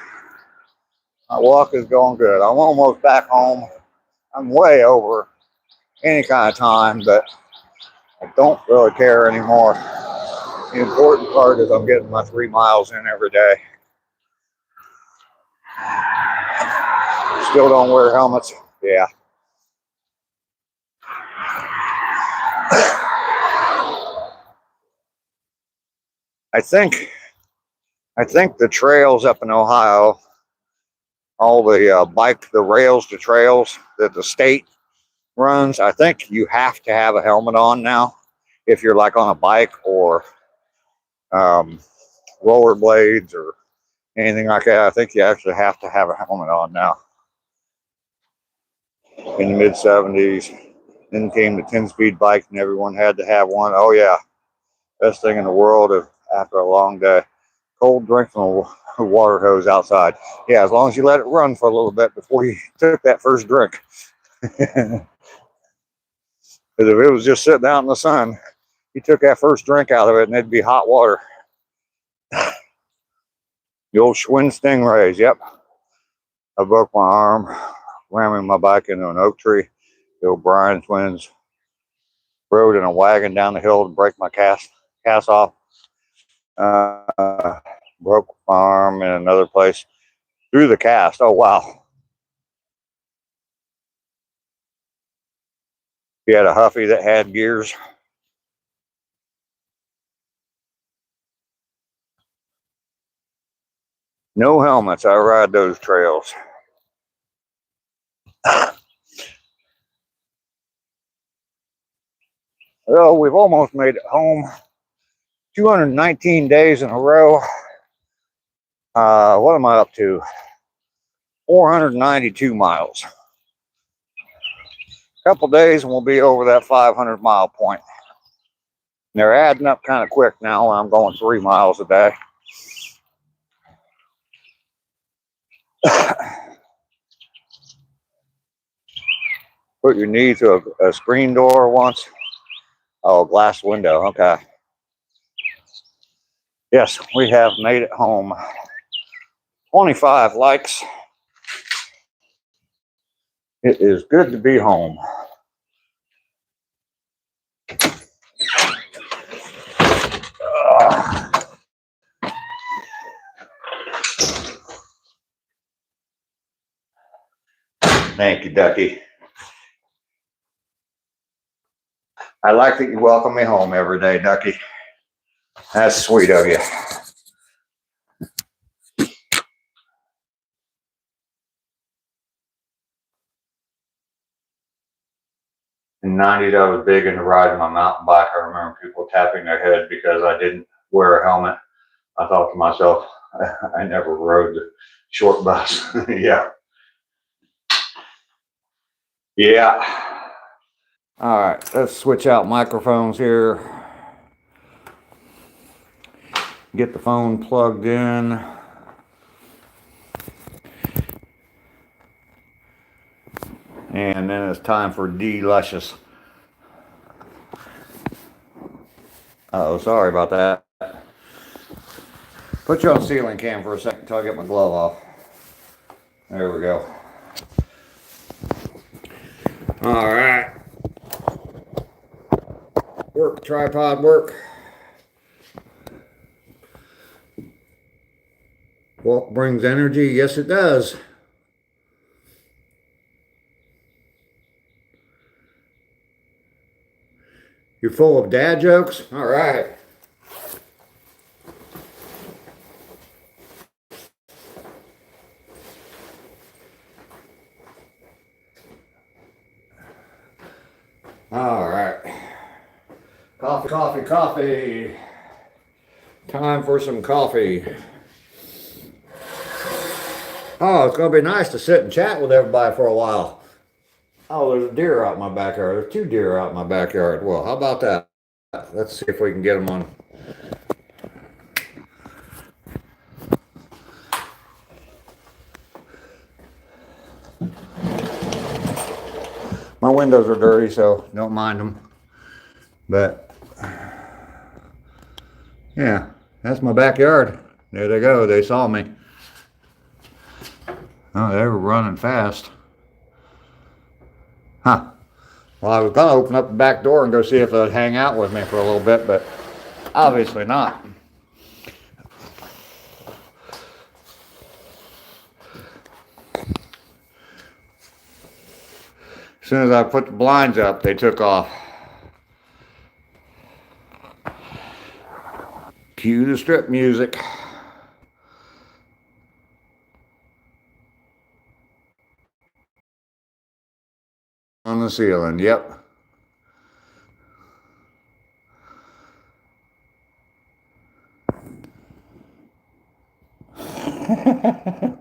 My walk is going good. I'm almost back home. I'm way over any kind of time, but I don't really care anymore. The important part is I'm getting my 3 miles in every day. Still don't wear helmets. Yeah. I think the trails up in Ohio, all the rails to trails that the state runs, I think you have to have a helmet on now if you're like on a bike or um, rollerblades or anything like that. I think you actually have to have a helmet on now. In the mid 70s, then came the 10-speed bike and everyone had to have one. Oh yeah, best thing in the world after a long day. Cold drink from a water hose outside. Yeah, as long as you let it run for a little bit before you took that first drink. Because if it was just sitting out in the sun, you took that first drink out of it and it'd be hot water. The old Schwinn Stingrays, yep. I broke my arm ramming my bike into an oak tree. The O'Brien twins rode in a wagon down the hill to break my cast off. Broke my arm in another place through the cast. Oh wow. He had a Huffy that had gears. No helmets. I ride those trails. Well, we've almost made it home. 219 days in a row. What am I up to? 492 miles. A couple days and we'll be over that 500-mile point. And they're adding up kind of quick now when I'm going 3 miles a day. Put your knee to a screen door once. Oh, glass window. Okay. Yes, we have made it home. 25 likes. It is good to be home. Thank you, Ducky. I like that you welcome me home every day, Ducky. That's sweet of you. In the 90s, I was big into riding my mountain bike. I remember people tapping their head because I didn't wear a helmet. I thought to myself, I never rode the short bus. Yeah. Yeah. All right, let's switch out microphones here. Get the phone plugged in. And then it's time for Delicious. Oh, sorry about that. Put you on ceiling cam for a second until I get my glove off. There we go. All right. Work, tripod work. Walk brings energy. Yes, it does. You're full of dad jokes? All right. All right. Coffee, coffee, coffee. Time for some coffee. Oh, it's going to be nice to sit and chat with everybody for a while. Oh, there's a deer out in my backyard. There's 2 deer out in my backyard. Well, how about that? Let's see if we can get them on. My windows are dirty, so don't mind them. But yeah, that's my backyard. There they go. They saw me. Oh, they were running fast. Huh. Well, I was going to open up the back door and go see if they'd hang out with me for a little bit, but obviously not. As soon as I put the blinds up, they took off. Cue the strip music. On the ceiling, yep.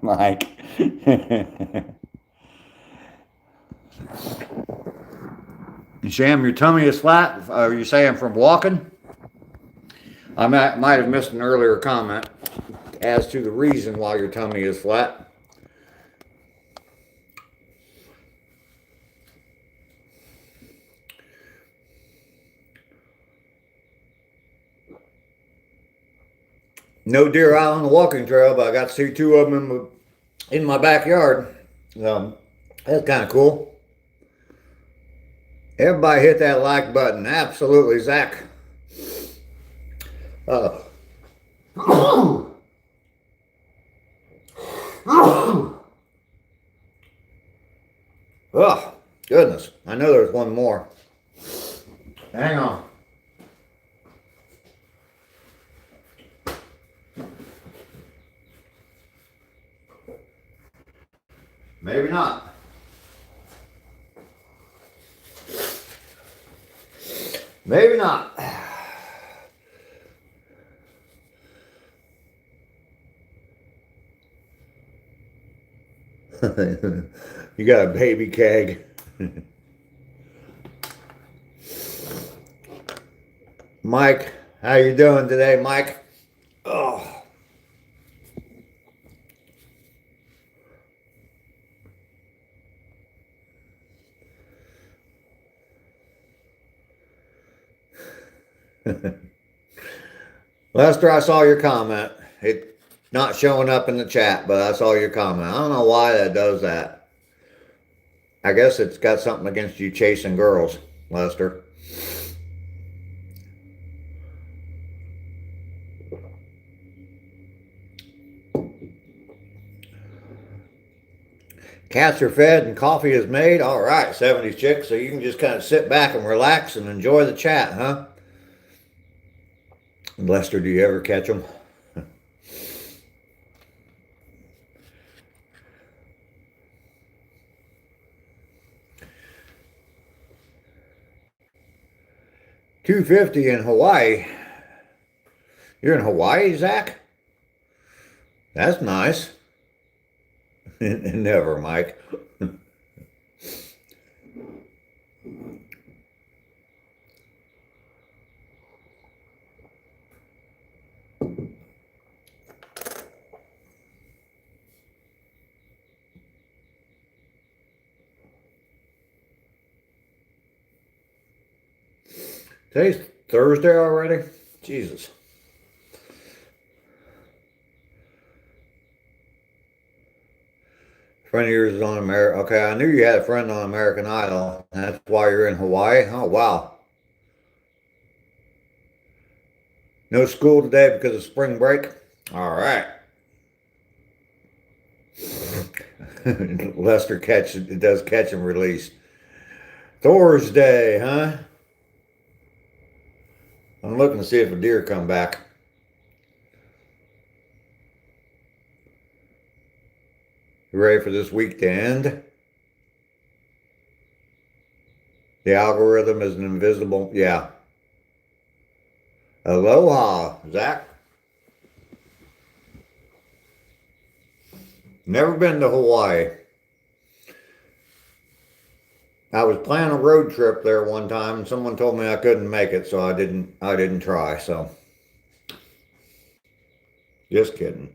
Mike. Sham, your tummy is flat? Are you saying from walking? I might have missed an earlier comment as to the reason why your tummy is flat. No deer out on the walking trail, but I got to see two of them in my backyard. That's kind of cool. Everybody hit that like button. Absolutely, Zach. Oh, goodness. I know there's one more. Hang on. Maybe not. Maybe not. You got a baby keg. Mike, how you doing today, Mike? Oh. Lester, I saw your comment. It not showing up in the chat, but I saw your comment. I don't know why that does that. I guess it's got something against you chasing girls, Lester. Cats are fed and coffee is made. All right, 70s chick. So you can just kind of sit back and relax and enjoy the chat, huh? Lester, do you ever catch them? $250 in Hawaii. You're in Hawaii, Zach? That's nice. Never, Mike. Today's Thursday already? Jesus. Friend of yours is on America. Okay, I knew you had a friend on American Idol. That's why you're in Hawaii? Oh, wow. No school today because of spring break? All right. Lester does catch and release. Thursday, huh? I'm looking to see if a deer come back. You ready for this week to end? The algorithm is an invisible, yeah. Aloha, Zach. Never been to Hawaii. I was planning a road trip there one time and someone told me I couldn't make it, so I didn't try, so. Just kidding.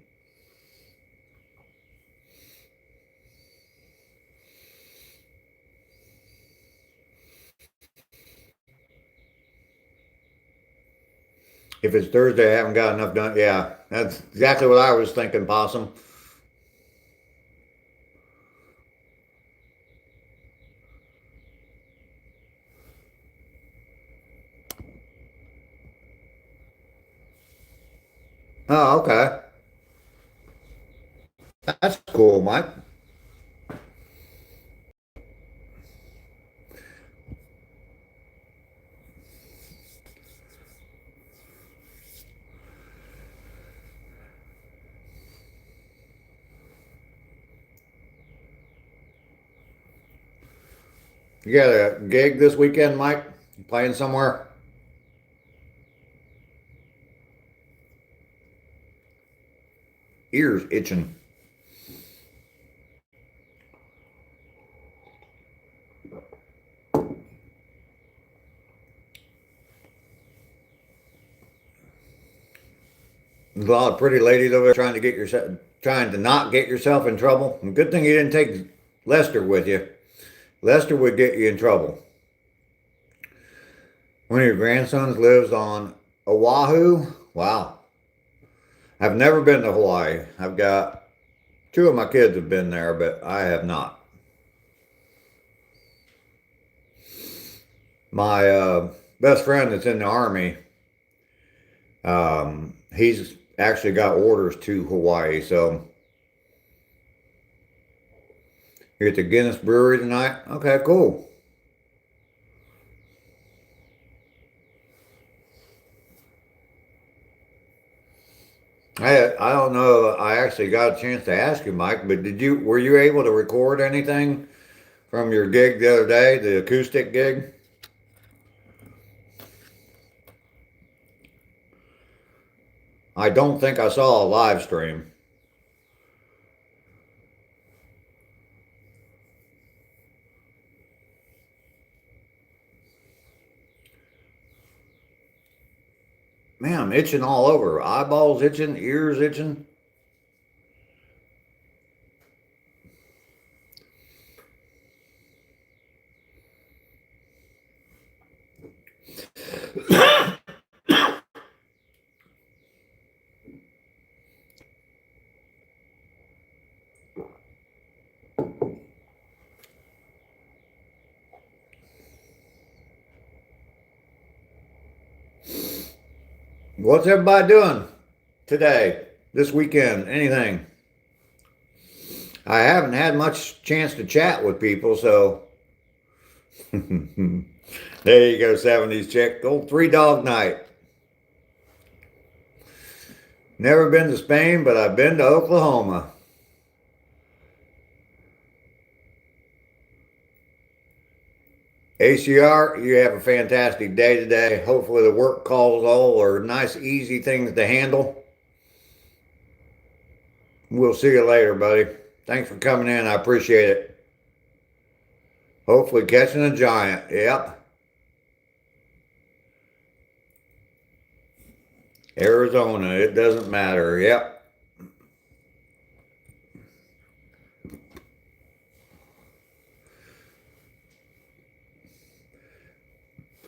If it's Thursday, I haven't got enough done. Yeah, that's exactly what I was thinking, Possum. Oh, okay. That's cool, Mike. You got a gig this weekend, Mike? You playing somewhere? Ears itching. There's a lot of pretty ladies over there trying to not get yourself in trouble. And good thing you didn't take Lester with you. Lester would get you in trouble. One of your grandsons lives on Oahu. Wow. I've never been to Hawaii. I've got two of my kids have been there, but I have not. My best friend that's in the army, he's actually got orders to Hawaii. So you're at the Guinness Brewery tonight? Okay, cool. I don't know. I actually got a chance to ask you, Mike, but were you able to record anything from your gig the other day, the acoustic gig? I don't think I saw a live stream. Man, I'm itching all over. Eyeballs itching, ears itching. What's everybody doing today, this weekend? Anything? I haven't had much chance to chat with people, so there you go, 70s chick. Old three dog night. Never been to Spain, but I've been to Oklahoma. ACR, you have a fantastic day today. Hopefully, the work calls all are nice, easy things to handle. We'll see you later, buddy. Thanks for coming in. I appreciate it. Hopefully, catching a giant. Yep. Arizona, it doesn't matter. Yep.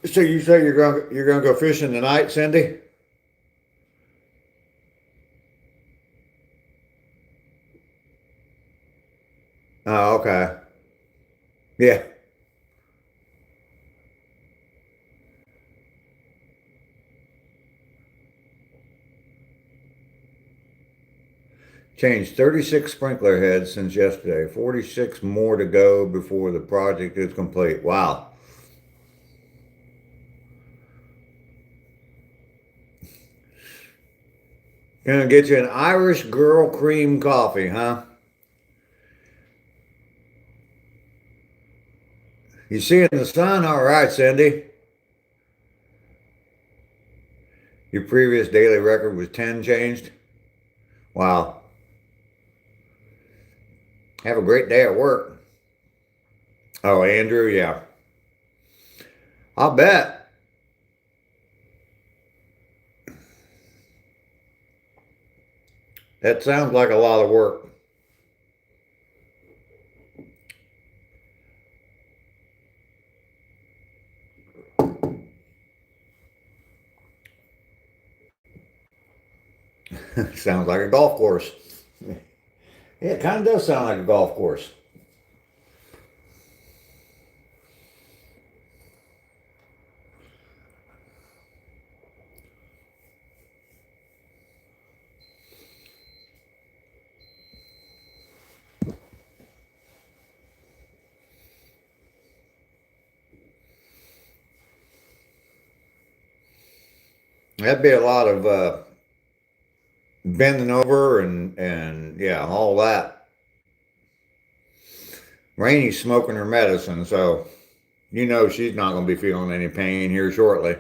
So you say you're gonna go fishing tonight, Cindy? Oh, okay. Yeah. Changed 36 sprinkler heads since yesterday. 46 more to go before the project is complete. Wow. Gonna get you an Irish Girl cream coffee, huh? You seeing the sun? All right, Cindy. Your previous daily record was 10 changed. Wow. Have a great day at work. Oh, Andrew, yeah. I'll bet. That sounds like a lot of work. Sounds like a golf course. Yeah, it kind of does sound like a golf course. That'd be a lot of bending over and yeah, all that. Rainy's smoking her medicine, so you know she's not going to be feeling any pain here shortly.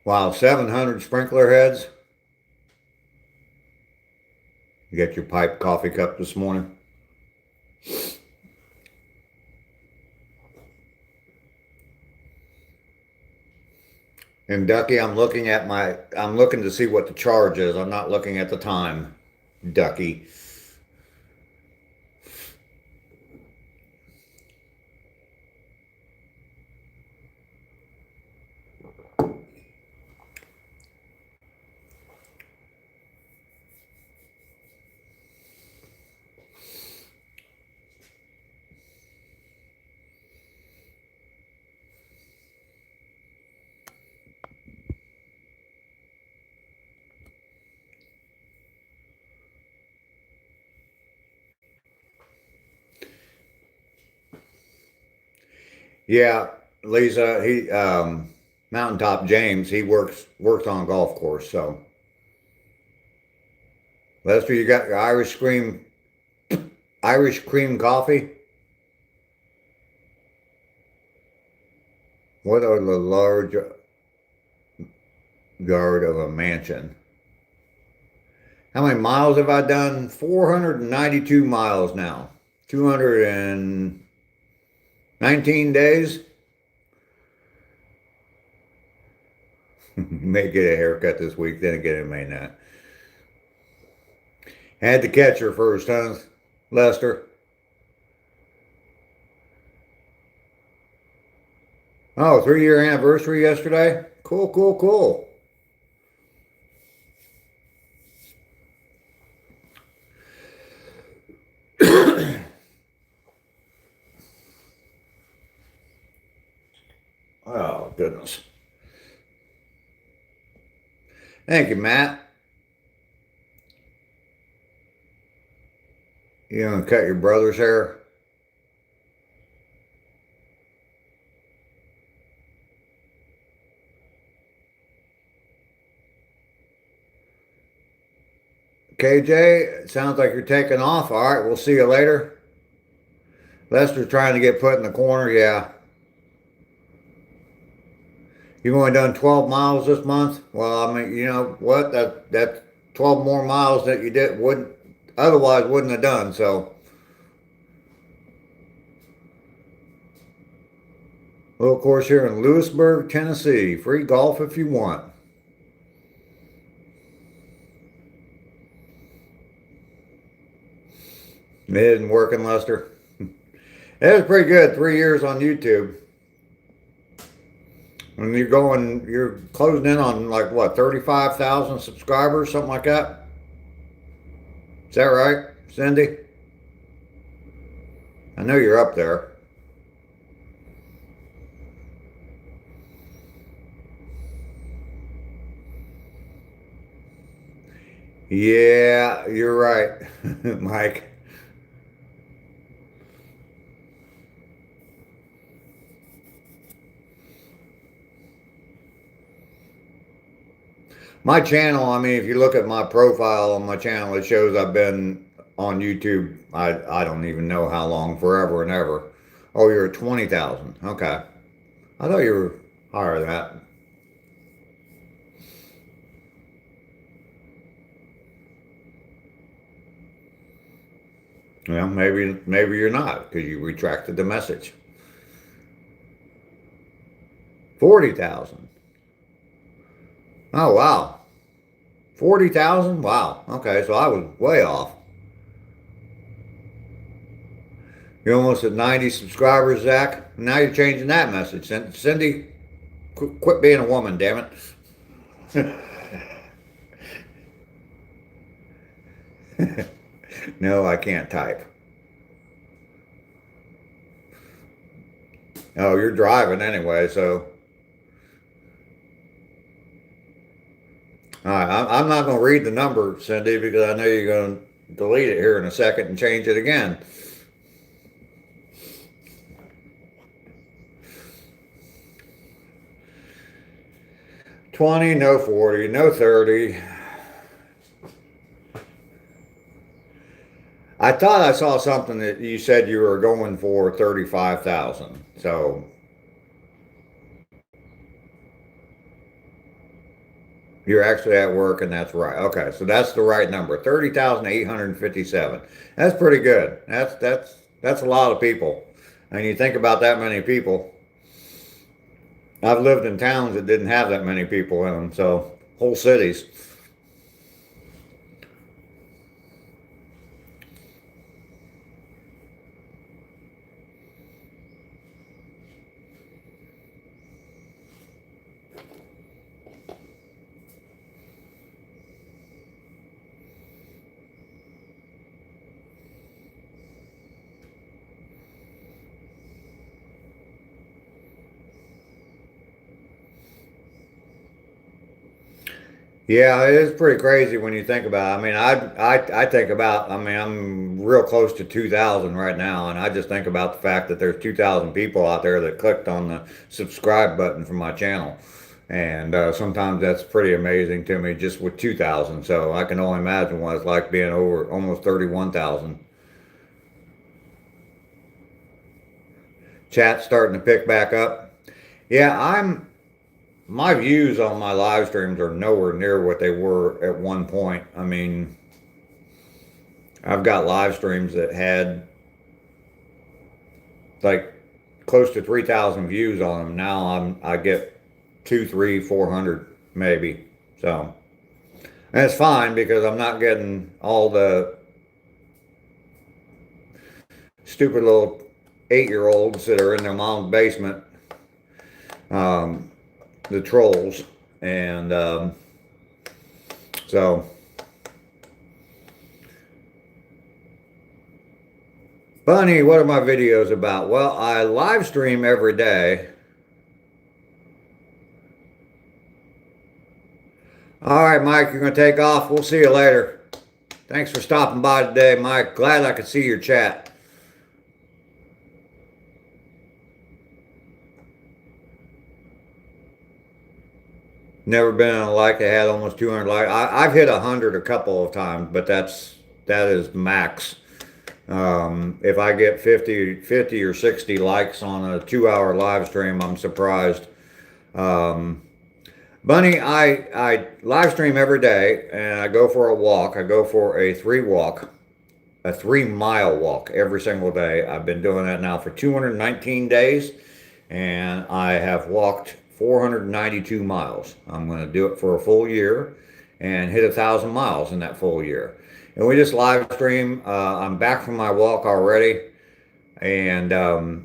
Wow, 700 sprinkler heads. You got your pipe coffee cup this morning? And Ducky, I'm looking to see what the charge is. I'm not looking at the time, Ducky. Yeah, Lisa, he Mountaintop James, he works on a golf course. So Lester, you got your Irish cream coffee? What are the large yard of a mansion? How many miles have I done? 492 miles now. 219 days. May get a haircut this week, then again it may not. Had to catch her first, huh, Lester? Oh, 3-year anniversary yesterday? Cool, cool, cool. Oh, goodness. Thank you, Matt. You gonna cut your brother's hair? KJ, it sounds like you're taking off. All right, we'll see you later. Lester's trying to get put in the corner. Yeah. You've only done 12 miles this month? Well, I mean, you know what? That's 12 more miles that you wouldn't have done. So, little course here in Lewisburg, Tennessee. Free golf if you want. It isn't working, Lester. It was pretty good. 3 years on YouTube. And you're closing in on like what, 35,000 subscribers, something like that? Is that right, Cindy? I know you're up there. Yeah, you're right, Mike. My channel, I mean, if you look at my profile on my channel, it shows I've been on YouTube, I don't even know how long, forever and ever. Oh, you're at 20,000. Okay. I thought you were higher than that. Well, maybe you're not because you retracted the message. 40,000. Oh, wow. 40,000? Wow. Okay, so I was way off. You're almost at 90 subscribers, Zach. Now you're changing that message. Cindy, quit being a woman, damn it. No, I can't type. Oh, you're driving anyway, so. All right, I'm not going to read the number, Cindy, because I know you're going to delete it here in a second and change it again. 20, no 40, no 30. I thought I saw something that you said you were going for 35,000. So you're actually at work, and that's right. Okay, so that's the right number. 30,857. That's pretty good. That's a lot of people. And you think about that many people. I've lived in towns that didn't have that many people in them, so whole cities. Yeah, it is pretty crazy when you think about it. I mean, I think about, I mean, I'm real close to 2,000 right now, and I just think about the fact that there's 2,000 people out there that clicked on the subscribe button for my channel. And sometimes that's pretty amazing to me just with 2,000. So I can only imagine what it's like being over almost 31,000. Chat starting to pick back up. Yeah, my views on my live streams are nowhere near what they were at one point. I mean, I've got live streams that had like close to 3,000 views on them. Now I get 2, 3, 400 maybe. So that's fine because I'm not getting all the stupid little 8-year-olds that are in their mom's basement, the trolls, and so. Bunny, what are my videos about? Well, I live stream every day. All right, Mike, you're going to take off. We'll see you later. Thanks for stopping by today, Mike. Glad I could see your chat. Never been on a like. I had almost 200 likes. I've hit 100 a couple of times, but that is max. If I get 50 or 60 likes on a 2-hour live stream, I'm surprised. Bunny, I live stream every day, and I go for a walk. I go for a 3-mile walk every single day. I've been doing that now for 219 days, and I have walked 492 miles. I'm going to do it for a full year and hit 1,000 miles in that full year. And we just live stream. I'm back from my walk already, and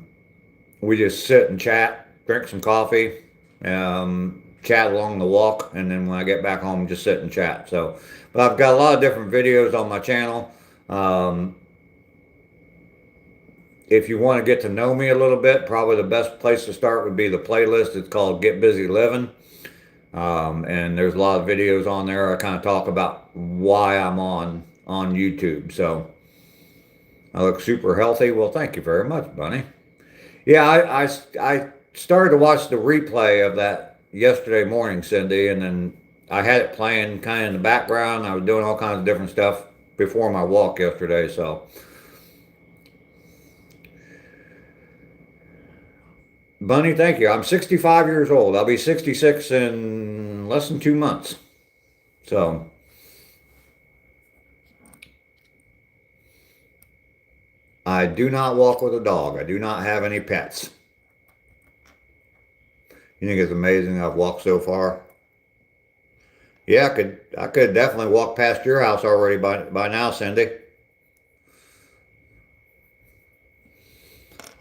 we just sit and chat, drink some coffee, chat along the walk, and then when I get back home, just sit and chat. So, but I've got a lot of different videos on my channel. If you want to get to know me a little bit, probably the best place to start would be the playlist. It's called Get Busy Living. And there's a lot of videos on there. I kind of talk about why I'm on YouTube. So I look super healthy. Well, thank you very much, Bunny. Yeah, I started to watch the replay of that yesterday morning, Cindy, and then I had it playing kind of in the background. I was doing all kinds of different stuff before my walk yesterday, so. Bunny, thank you. I'm 65 years old. I'll be 66 in less than 2 months. So, I do not walk with a dog. I do not have any pets. You think it's amazing I've walked so far? Yeah, I could definitely walk past your house already by now, Cindy.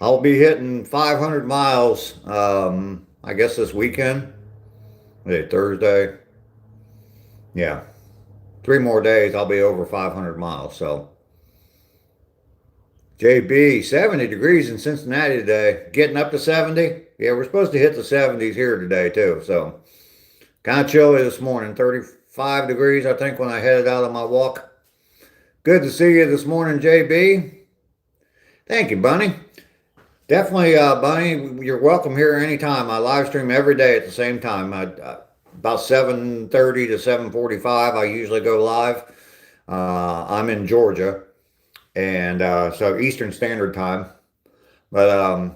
I'll be hitting 500 miles, I guess this weekend. Today, Thursday. Yeah, 3 more days, I'll be over 500 miles. So, JB, 70 degrees in Cincinnati today. Getting up to 70. Yeah, we're supposed to hit the 70s here today, too. So, kind of chilly this morning. 35 degrees, I think, when I headed out on my walk. Good to see you this morning, JB. Thank you, Bunny. Definitely, Bunny, you're welcome here anytime. I live stream every day at the same time. About 7:30 to 7:45, I usually go live. I'm in Georgia, and so Eastern Standard Time. But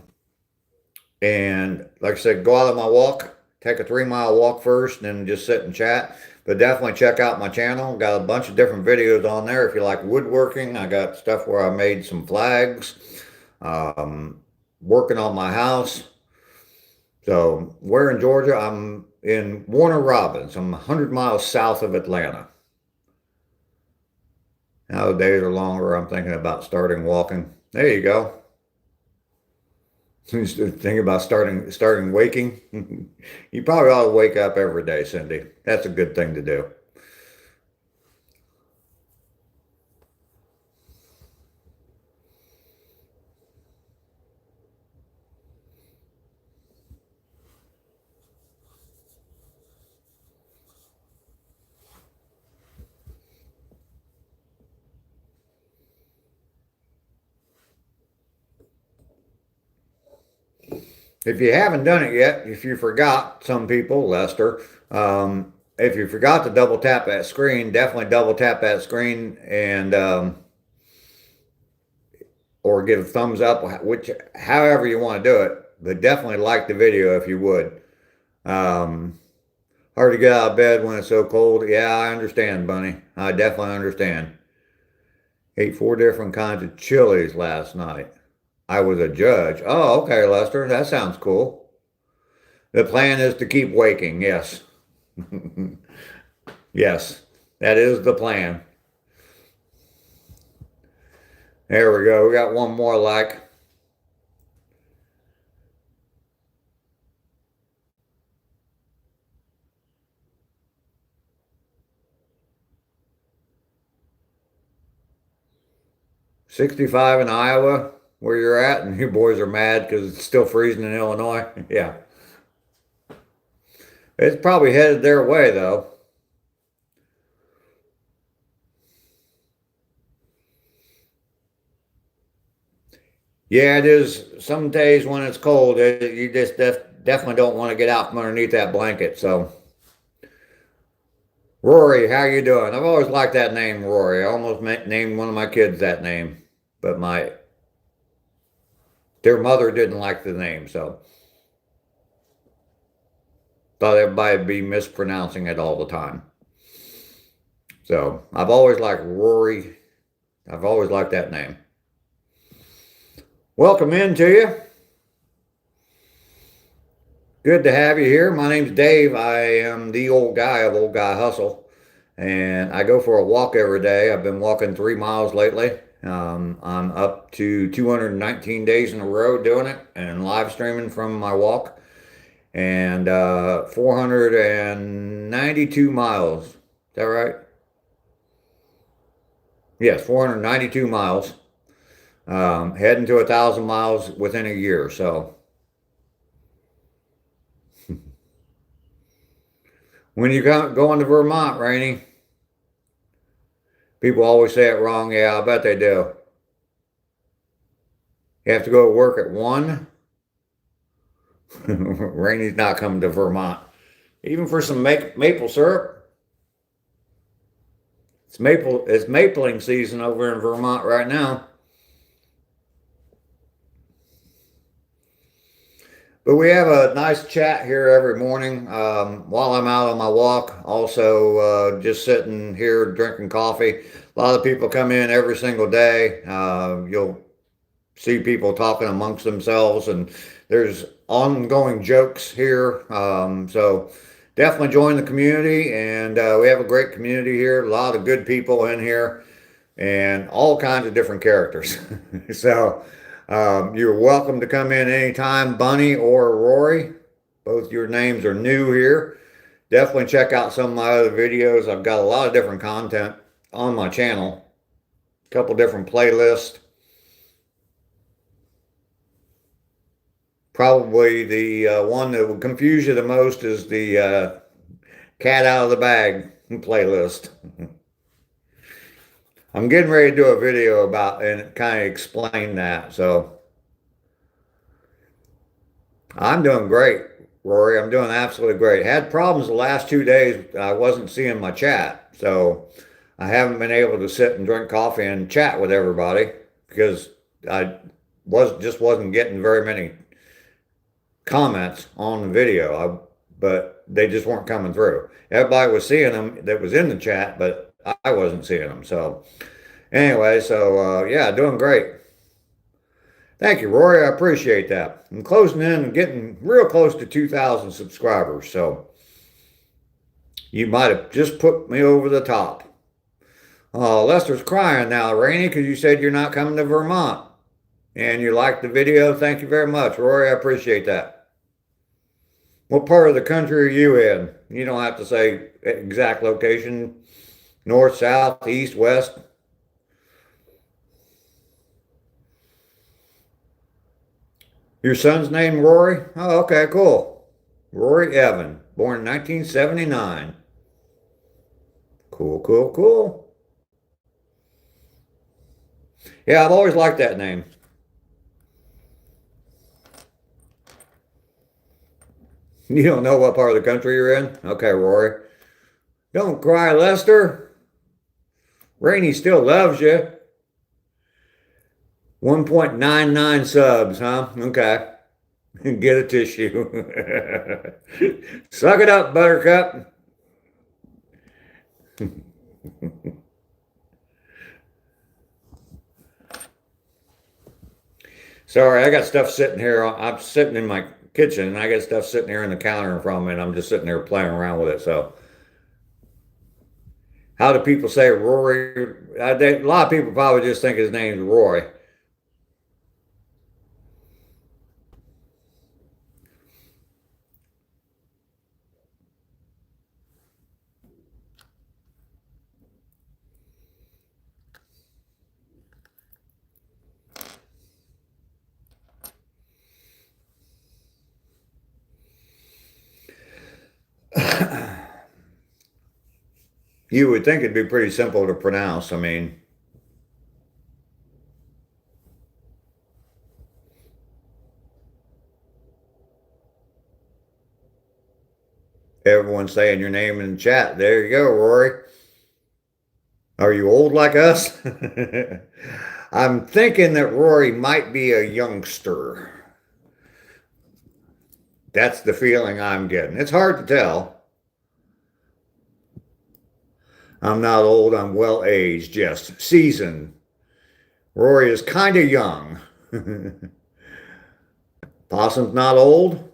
and like I said, go out on my walk, take a 3 mile walk first, and then just sit and chat. But definitely check out my channel. Got a bunch of different videos on there. If you like woodworking, I got stuff where I made some flags. Working on my house. So where in Georgia? I'm in Warner Robins. I'm 100 miles south of Atlanta. Now the days are longer. I'm thinking about starting walking. There you go. Thinking about starting waking. You probably ought to wake up every day, Cindy. That's a good thing to do. If you haven't done it yet, if you forgot, some people, Lester, if you forgot to double tap that screen, definitely double tap that screen and or give a thumbs up, which however you want to do it. But definitely like the video if you would. Um, Hard to get out of bed when it's so cold. Yeah, I understand, Bunny. I definitely understand. Ate 4 different kinds of chilies last night. I was a judge. Oh, okay, Lester. That sounds cool. The plan is to keep waking. Yes. Yes, that is the plan. There we go. We got one more like. '65 in Iowa, where you're at, and you boys are mad because it's still freezing in Illinois. Yeah. It's probably headed their way, though. Yeah, it is. Some days when it's cold, you just definitely don't want to get out from underneath that blanket. So, Rory, how you doing? I've always liked that name, Rory. I almost named one of my kids that name, but their mother didn't like the name, so thought everybody would be mispronouncing it all the time. So I've always liked Rory. I've always liked that name. Welcome in to you. Good to have you here. My name's Dave. I am the old guy of Old Guy Hustle, and I go for a walk every day. I've been walking 3 miles lately. I'm up to 219 days in a row doing it and live streaming from my walk, and 492 miles. Is that right? Yes, 492 miles. Heading to 1,000 miles within a year. So when you going to Vermont, Rainey, people always say it wrong. Yeah, I bet they do. You have to go to work at 1. Rainey's not coming to Vermont. Even for some maple syrup. It's mapling season over in Vermont right now. But we have a nice chat here every morning while I'm out on my walk. Also, just sitting here drinking coffee. A lot of people come in every single day. You'll see people talking amongst themselves, and there's ongoing jokes here. So definitely join the community. And we have a great community here, a lot of good people in here, and all kinds of different characters. So you're welcome to come in anytime, Bunny or Rory. Both your names are new here. Definitely check out some of my other videos. I've got a lot of different content on my channel, a couple different playlists. Probably the one that would confuse you the most is the cat out of the bag playlist. I'm getting ready to do a video about and kind of explain that. So I'm doing great, Rory. I'm doing absolutely great. Had problems the last 2 days. I wasn't seeing my chat. So I haven't been able to sit and drink coffee and chat with everybody because I wasn't getting very many comments on the video, but they just weren't coming through. Everybody was seeing them that was in the chat, but I wasn't seeing them. So anyway, so yeah, doing great. Thank you, Rory. I appreciate that. I'm closing in and getting real close to 2,000 subscribers. So you might have just put me over the top. Lester's crying now, Rainey, because you said you're not coming to Vermont. And you liked the video. Thank you very much, Rory. I appreciate that. What part of the country are you in? You don't have to say exact location. North, south, east, west. Your son's name Rory? Oh, okay, cool. Rory Evan, born in 1979. Cool, cool, cool. Yeah, I've always liked that name. You don't know what part of the country you're in? Okay, Rory. Don't cry, Lester. Rainey still loves you. 1.99 subs, huh? Okay. Get a tissue. Suck it up, Buttercup. Sorry, I got stuff sitting here. I'm sitting in my kitchen and I got stuff sitting here on the counter in front of me and I'm just sitting there playing around with it. So how do people say Rory? A lot of people probably just think his name's Roy. You would think it'd be pretty simple to pronounce. I mean, everyone's saying your name in the chat. There you go, Rory. Are you old like us? I'm thinking that Rory might be a youngster. That's the feeling I'm getting. It's hard to tell. I'm not old, I'm well aged, yes, seasoned. Rory is kind of young. Possum's not old.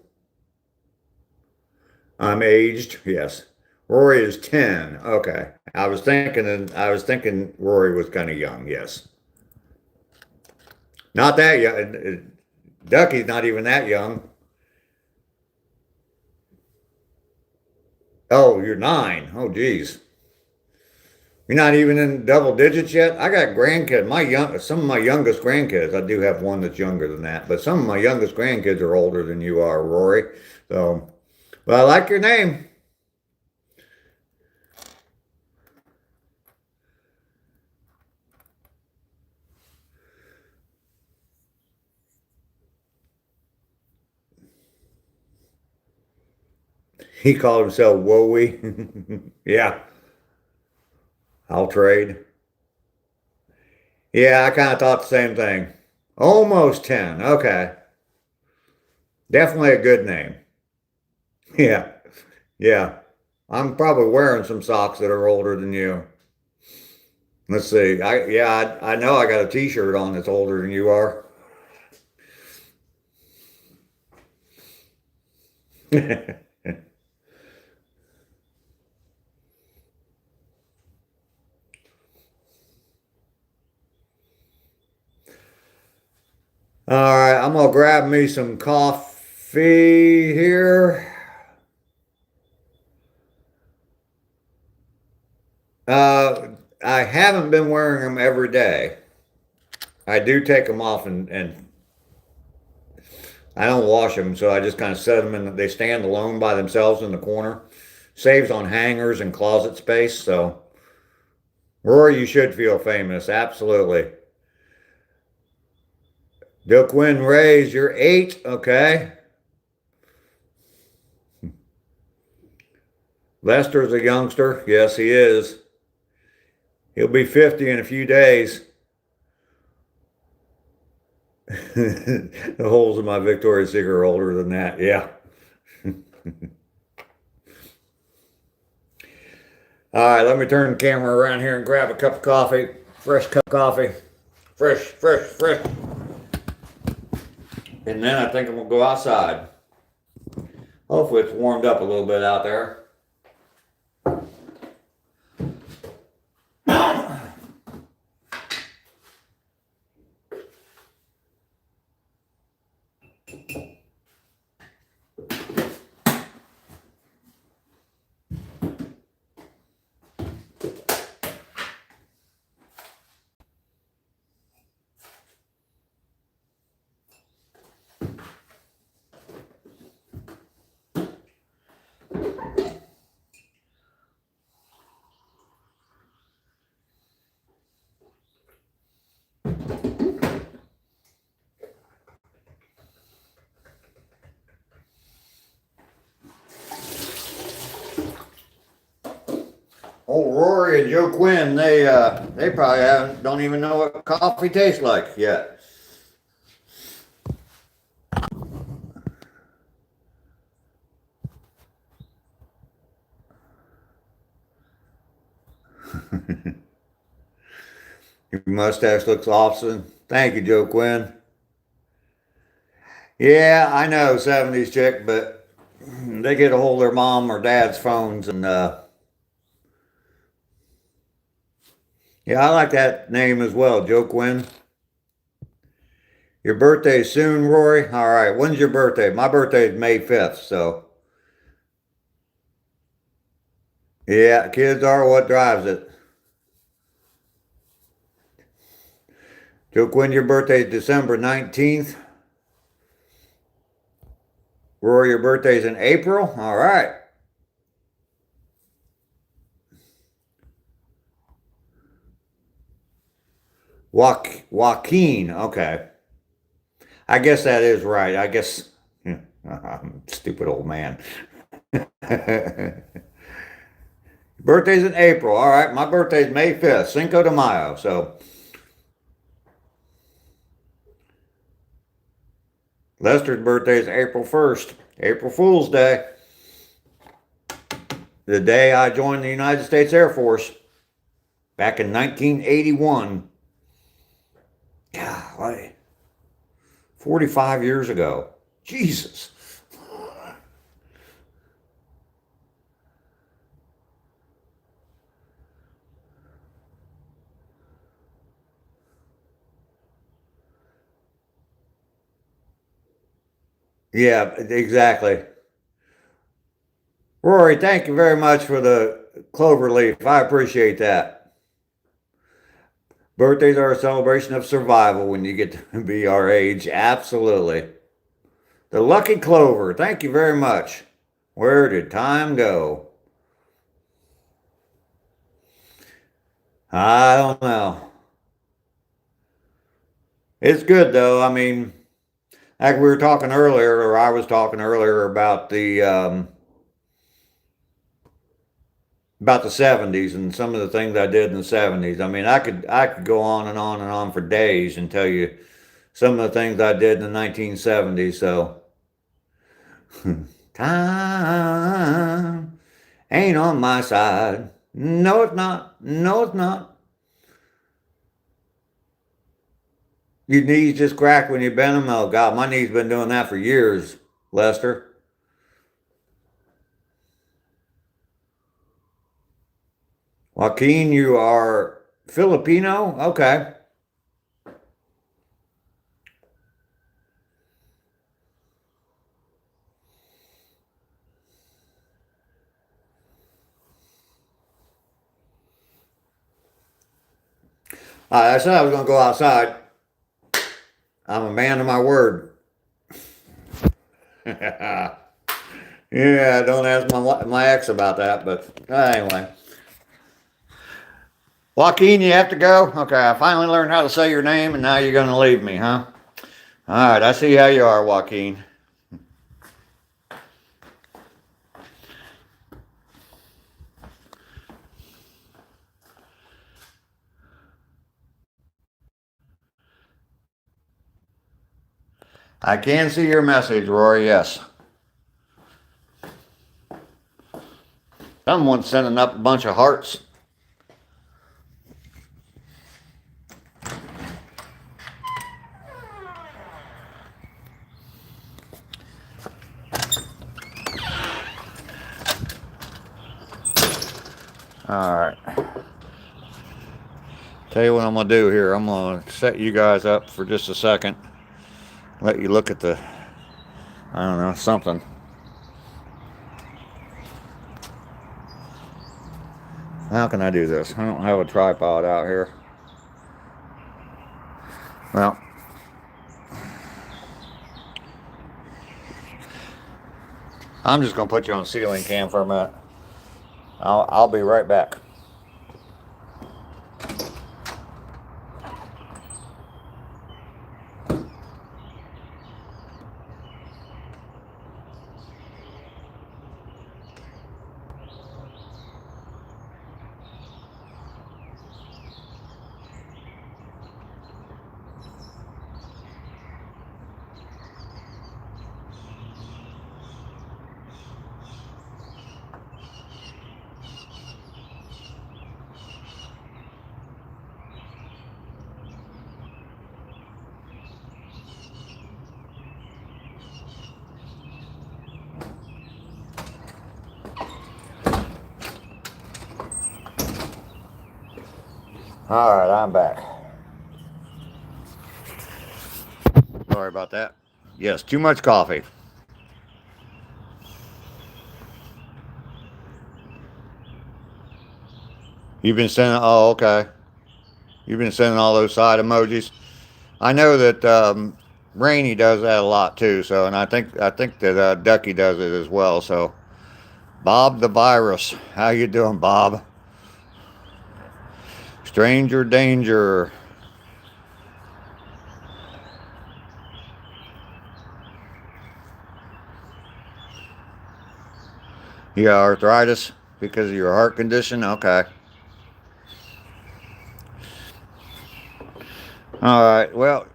I'm aged, yes. Rory is 10. Okay. I was thinking Rory was kind of young, yes. Not that young. Ducky's not even that young. Oh, you're 9. Oh, geez. You're not even in double digits yet? I got grandkids. Some of my youngest grandkids, I do have one that's younger than that, but some of my youngest grandkids are older than you are, Rory. So, but I like your name. He called himself Wowie. Yeah, I'll trade. Yeah, I kind of thought the same thing. Almost 10. Okay. Definitely a good name. Yeah. Yeah. I'm probably wearing some socks that are older than you. Let's see. I know I got a t-shirt on that's older than you are. All right, I'm gonna grab me some coffee here. Uh, I haven't been wearing them every day. I do take them off and I don't wash them, so I just kind of set them in. They stand alone by themselves in the corner. Saves on hangers and closet space. So, Rory, you should feel famous. Absolutely. Bill Quinn Rays, you're 8. Okay. Lester's a youngster. Yes, he is. He'll be 50 in a few days. The holes in my Victoria's Secret are older than that. Yeah. All right, let me turn the camera around here and grab a cup of coffee. Fresh cup of coffee. Fresh, fresh, fresh. And then I think I'm going to go outside. Hopefully it's warmed up a little bit out there. Old Rory and Joe Quinn, they probably don't even know what coffee tastes like yet. Your mustache looks awesome. Thank you, Joe Quinn. Yeah, I know, 70s chick, but they get a hold of their mom or dad's phones and yeah, I like that name as well, Joe Quinn. Your birthday soon, Rory? All right, when's your birthday? My birthday is May 5th, so yeah, kids are what drives it. Joe Quinn, your birthday is December 19th. Rory, your birthday's in April? All right. Joaquin, okay. I guess that is right. I guess I'm a stupid old man. Birthday's in April. All right. My birthday's May 5th, Cinco de Mayo. So Lester's birthday is April 1st, April Fool's Day. The day I joined the United States Air Force back in 1981. Golly, 45 years ago. Jesus. Yeah, exactly. Rory, thank you very much for the clover leaf. I appreciate that. Birthdays are a celebration of survival when you get to be our age. Absolutely. The lucky clover. Thank you very much. Where did time go? I don't know. It's good though. I mean, like we were talking earlier, or I was talking earlier about the 70s and some of the things I did in the 70s. I mean, I could go on and on and on for days and tell you some of the things I did in the 1970s. So time ain't on my side. No, it's not. No, it's not. Your knees just crack when you bend them. Oh God, my knees been doing that for years, Lester. Joaquin, you are Filipino? Okay. I said I was going to go outside. I'm a man of my word. Yeah, don't ask my ex about that, but anyway. Joaquin, you have to go? Okay, I finally learned how to say your name, and now you're going to leave me, huh? All right, I see how you are, Joaquin. I can see your message, Rory, yes. Someone's sending up a bunch of hearts. All right. Tell you what I'm going to do here. I'm going to set you guys up for just a second. Let you look at the, I don't know, something. How can I do this? I don't have a tripod out here. Well, I'm just going to put you on ceiling cam for a minute. I'll be right back. All right, I'm back. Sorry about that. Yes, too much coffee. You've been sending, oh, okay. You've been sending all those side emojis. I know that Rainy does that a lot too. So, and I think that Ducky does it as well. So, Bob the Virus, how you doing, Bob? Stranger danger. You got arthritis because of your heart condition? Okay. All right. Well,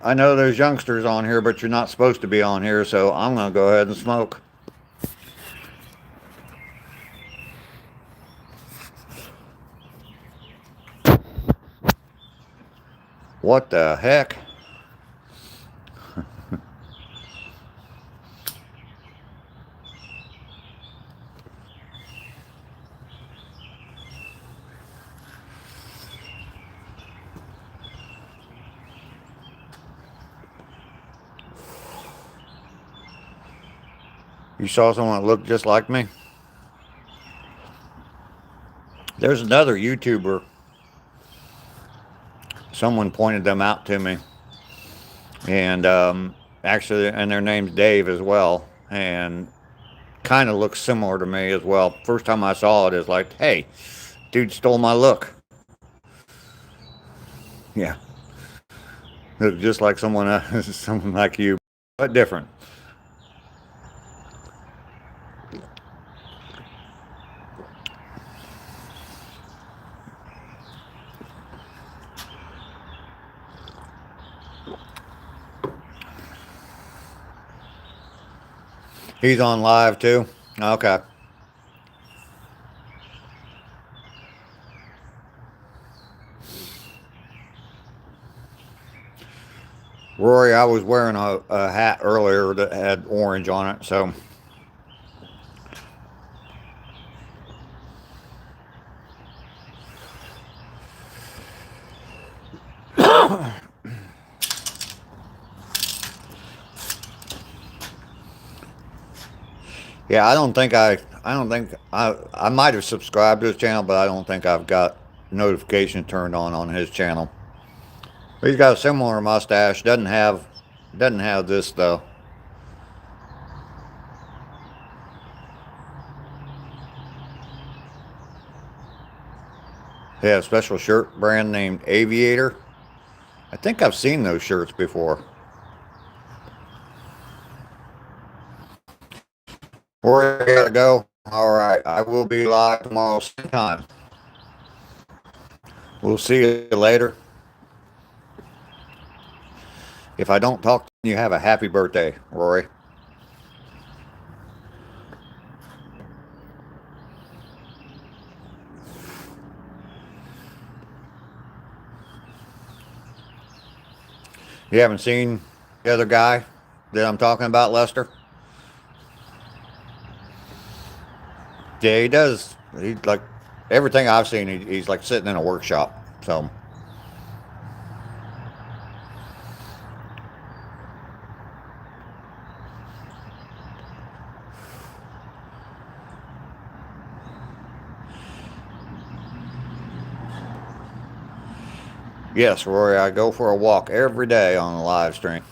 I know there's youngsters on here, but you're not supposed to be on here, so I'm going to go ahead and smoke. What the heck? You saw someone that looked just like me? There's another YouTuber. Someone pointed them out to me. And actually, and their name's Dave as well. And kind of looks similar to me as well. First time I saw it is like, hey, dude stole my look. Yeah. Look just like someone like you, but different. He's on live too? Okay. Rory, I was wearing a hat earlier that had orange on it, so. Yeah, I don't think I might have subscribed to his channel, but I don't think I've got notification turned on his channel. He's got a similar mustache. Doesn't have this though. He has a special shirt brand named Aviator. I think I've seen those shirts before. Where I gotta go. All right, I will be live tomorrow same time. We'll see you later. If I don't talk to you, have a happy birthday, Rory. You haven't seen the other guy that I'm talking about, Lester? Yeah, he does. He like everything I've seen. He's like sitting in a workshop. So yes, Rory, I go for a walk every day on the live stream.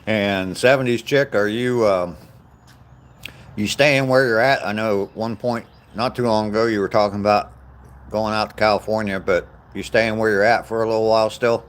And 70s chick, are you staying where you're at? I know at one point not too long ago you were talking about going out to California, but you staying where you're at for a little while still?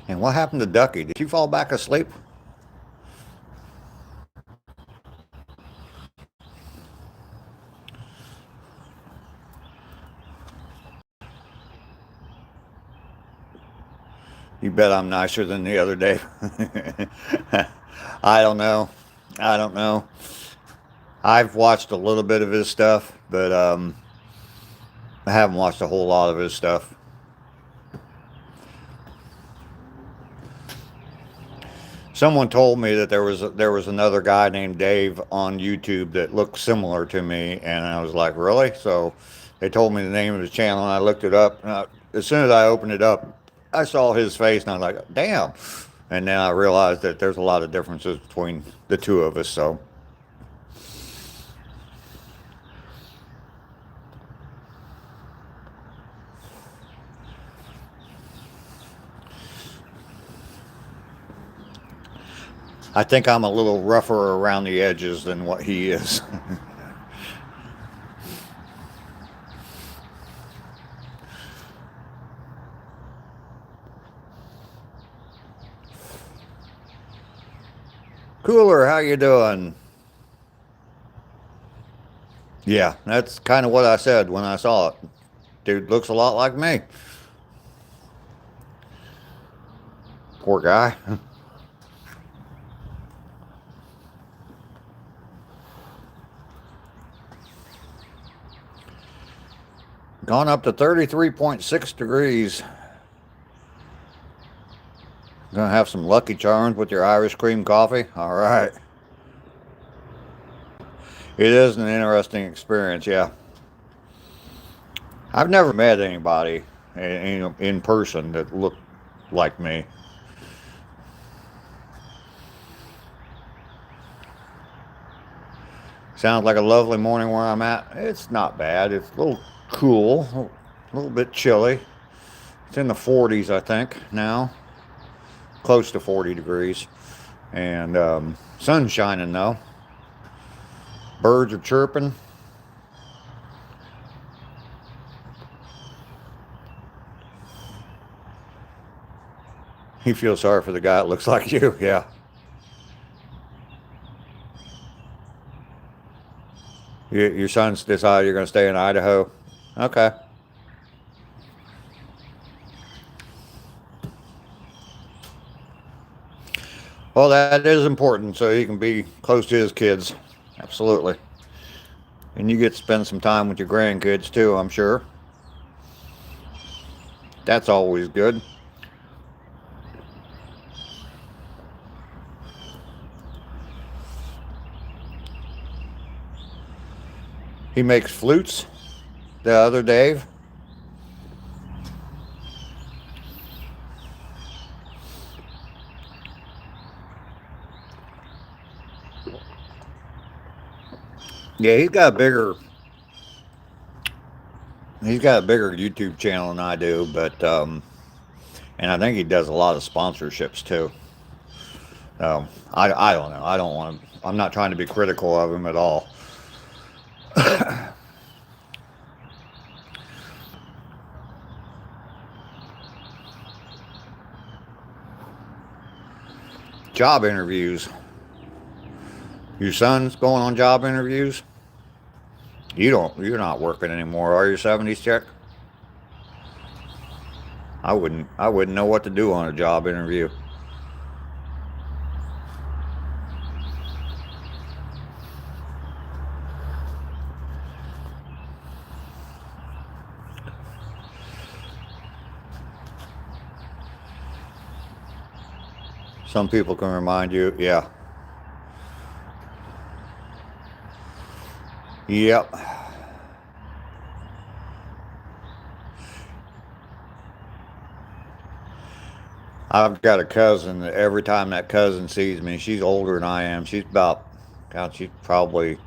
And what happened to Ducky? Did you fall back asleep? You bet I'm nicer than the other day. I don't know. I don't know. I've watched a little bit of his stuff, but I haven't watched a whole lot of his stuff. Someone told me that there was another guy named Dave on YouTube that looked similar to me, and I was like, really? So they told me the name of the channel, and I looked it up. And as soon as I opened it up, I saw his face, and I was like, damn. And then I realized that there's a lot of differences between the two of us. So I think I'm a little rougher around the edges than what he is. Cooler, how you doing? Yeah, that's kind of what I said when I saw it. Dude looks a lot like me. Poor guy. Gone up to 33.6 degrees. Gonna have some Lucky Charms with your Irish cream coffee? All right. It is an interesting experience, yeah. I've never met anybody in person that looked like me. Sounds like a lovely morning where I'm at. It's not bad. It's a little cool, a little bit chilly. It's in the 40s, I think, now. Close to 40 degrees. And sun's shining, though. Birds are chirping. You feel sorry for the guy that looks like you, yeah. Your son's decided you're going to stay in Idaho? Okay. Well, that is important so he can be close to his kids. Absolutely. And you get to spend some time with your grandkids too, I'm sure. That's always good. He makes flutes, the other Dave. Yeah, he's got a bigger YouTube channel than I do, but and I think he does a lot of sponsorships too. I don't know. I don't want to. I'm not trying to be critical of him at all. Job interviews. Your son's going on job interviews. You don't. You're not working anymore, are you? 70s check. I wouldn't. I wouldn't know what to do on a job interview. Some people can remind you. Yeah. Yep. I've got a cousin that every time that cousin sees me, she's older than I am. She's about, God, she's probably,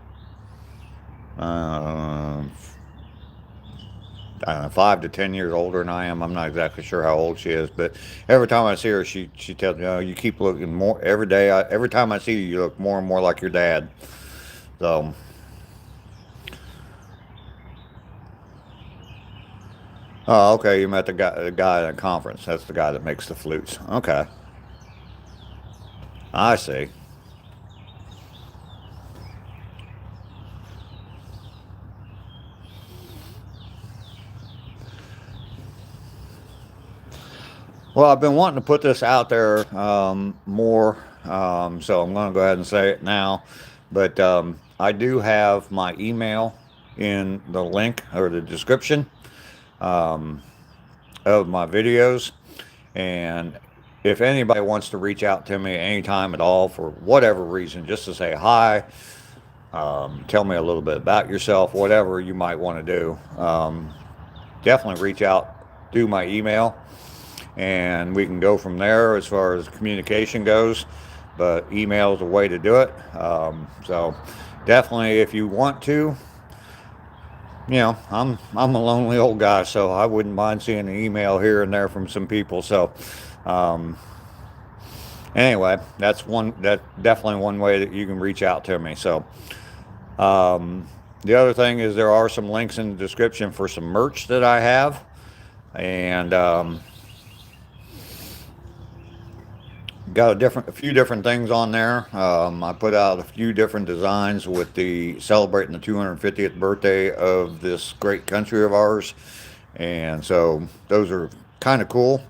uh, I don't know, 5 to 10 years older than I am. I'm not exactly sure how old she is, but every time I see her, she tells me, "Oh, you keep looking more every day. Every time I see you, you look more and more like your dad." So, oh, okay, you met the guy at a conference. That's the guy that makes the flutes. Okay, I see. Well, I've been wanting to put this out there more, so I'm going to go ahead and say it now. But I do have my email in the link or the description um, of my videos. And if anybody wants to reach out to me anytime at all for whatever reason, just to say hi, tell me a little bit about yourself, whatever you might want to do, definitely reach out through my email and we can go from there as far as communication goes. But email is a way to do it. So definitely, if you want to, I'm a lonely old guy, so I wouldn't mind seeing an email here and there from some people. So um, anyway, that definitely one way that you can reach out to me. So the other thing is there are some links in the description for some merch that I have, and got a few different things on there. I put out a few different designs with the celebrating the 250th birthday of this great country of ours, and so those are kind of cool.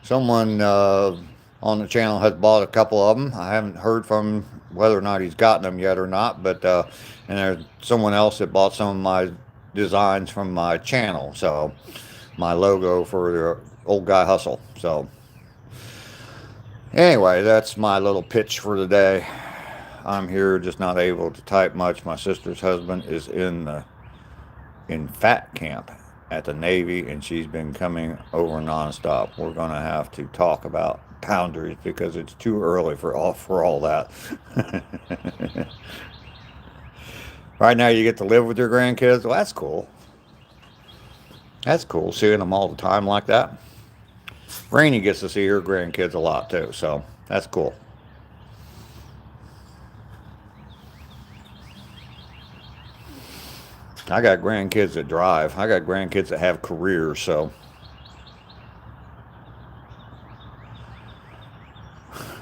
Someone on the channel has bought a couple of them. I haven't heard from him whether or not he's gotten them yet or not, but and there's someone else that bought some of my designs from my channel. So my logo for the old guy hustle. So anyway, that's my little pitch for the day. I'm here, just not able to type much. My sister's husband is in fat camp at the Navy, and she's been coming over nonstop. We're gonna have to talk about boundaries because it's too early for all that. Right now, you get to live with your grandkids. Well, that's cool. That's cool, seeing them all the time like that. Rainey gets to see her grandkids a lot too, so that's cool. I got grandkids that drive. I got grandkids that have careers, so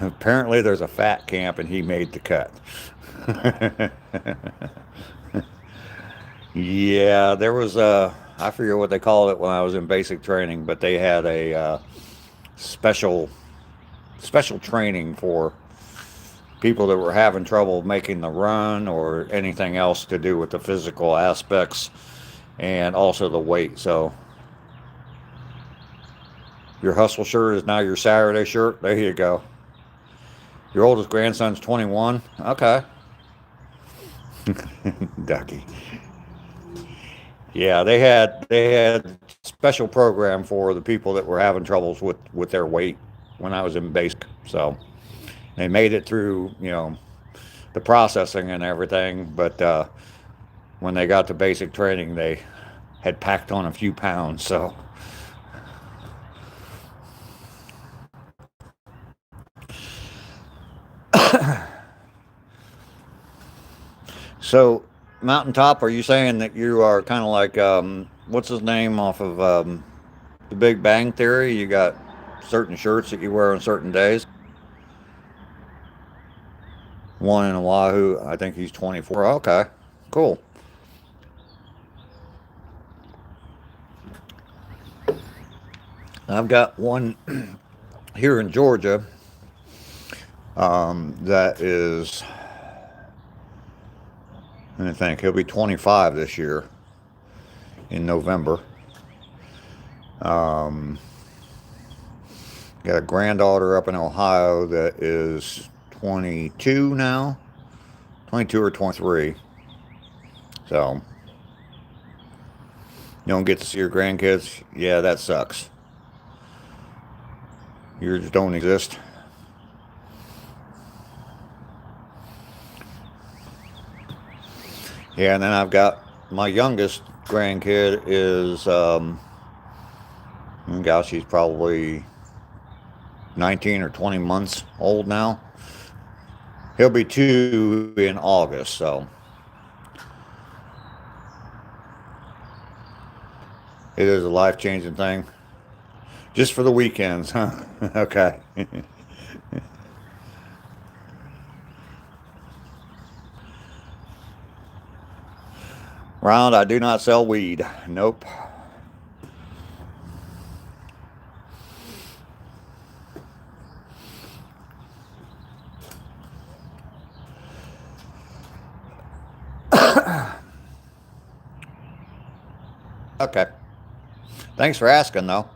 apparently there's a fat camp and he made the cut. Yeah, there was I forget what they called it when I was in basic training, but they had a special training for people that were having trouble making the run or anything else to do with the physical aspects and also the weight. So your hustle shirt is now your Saturday shirt. There you go. Your oldest grandson's 21. Okay. Ducky. Yeah, they had special program for the people that were having troubles with their weight when I was in basic. So they made it through, the processing and everything, but when they got to basic training, they had packed on a few pounds. So Mountaintop, are you saying that you are kind of like what's his name off of The Big Bang Theory? You got certain shirts that you wear on certain days. One in Oahu, I think he's 24. Okay, cool. I've got one here in Georgia that is, I think he'll be 25 this year in November. Um, got a granddaughter up in Ohio that is 22 now, 22 or 23. So you don't get to see your grandkids. Yeah, that sucks. Yours don't exist. Yeah, and then I've got my youngest grandkid is, gosh, she's probably 19 or 20 months old now. He'll be 2 in August, so it is a life-changing thing. Just for the weekends, huh? Okay. Round, I do not sell weed. Nope. Okay. Thanks for asking, though.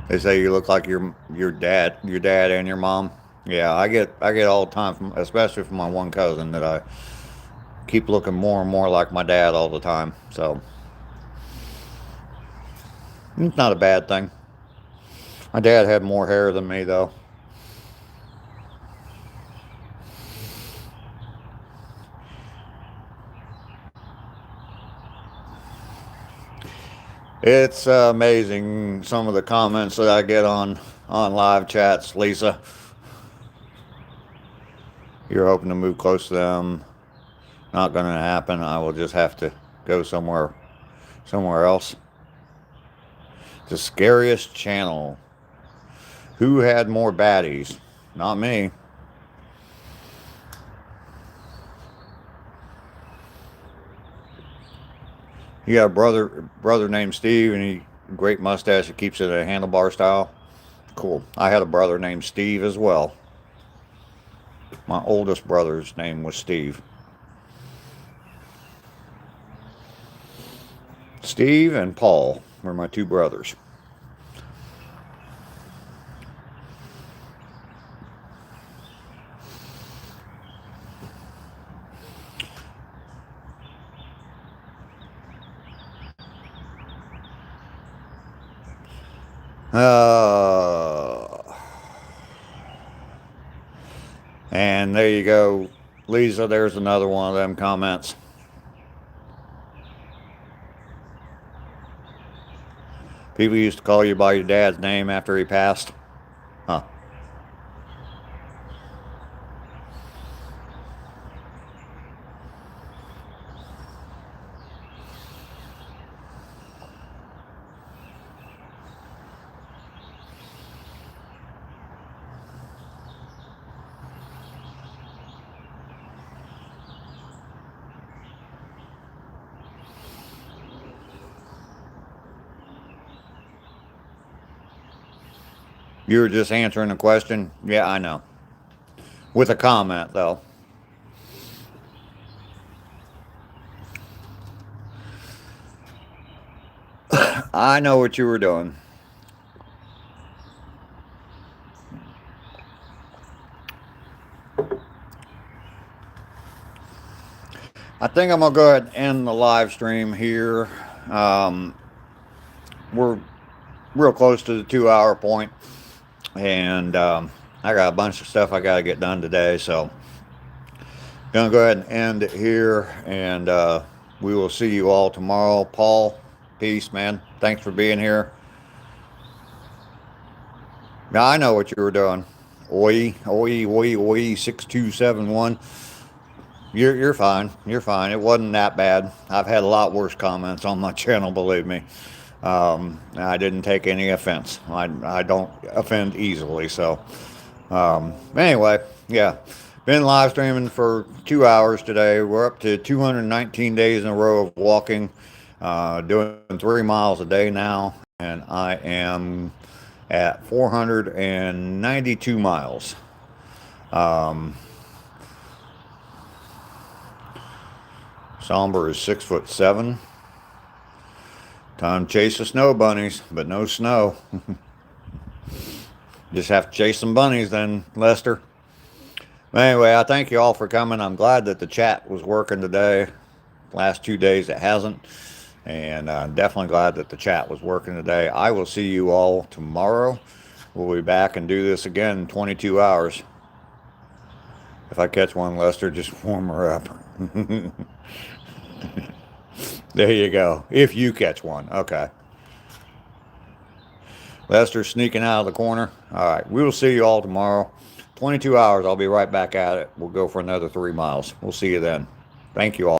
They say you look like your dad and your mom. Yeah, I get all the time from, especially from my one cousin, that I keep looking more and more like my dad all the time. So it's not a bad thing. My dad had more hair than me, though. It's amazing some of the comments that I get on live chats. Lisa, you're hoping to move close to them. Not going to happen. I will just have to go somewhere else. The scariest channel. Who had more baddies? Not me. You got a brother named Steve, and he great mustache. He keeps it a handlebar style. Cool. I had a brother named Steve as well. My oldest brother's name was Steve. Steve and Paul were my two brothers. And there you go, Lisa. There's another one of them comments. People used to call you by your dad's name after he passed. Huh. You were just answering a question? Yeah, I know. With a comment, though. I know what you were doing. I think I'm going to go ahead and end the live stream here. Um, we're real close to the 2 hour point, and I got a bunch of stuff I got to get done today, so gonna go ahead and end it here, and we will see you all tomorrow. Paul, peace, man. Thanks for being here. Now I know what you were doing. Oi, 6271. You're fine. You're fine. It wasn't that bad. I've had a lot worse comments on my channel, believe me. I didn't take any offense. I don't offend easily. So anyway, yeah, been live streaming for 2 hours today. We're up to 219 days in a row of walking, doing 3 miles a day now, and I am at 492 miles. Somber is 6'7". Time to chase the snow bunnies, but no snow. Just have to chase some bunnies then, Lester. Anyway, I thank you all for coming. I'm glad that the chat was working today. Last 2 days it hasn't. And I'm definitely glad that the chat was working today. I will see you all tomorrow. We'll be back and do this again in 22 hours. If I catch one, Lester, just warm her up. There you go. If you catch one. Okay. Lester sneaking out of the corner. All right. We will see you all tomorrow. 22 hours. I'll be right back at it. We'll go for another 3 miles. We'll see you then. Thank you all.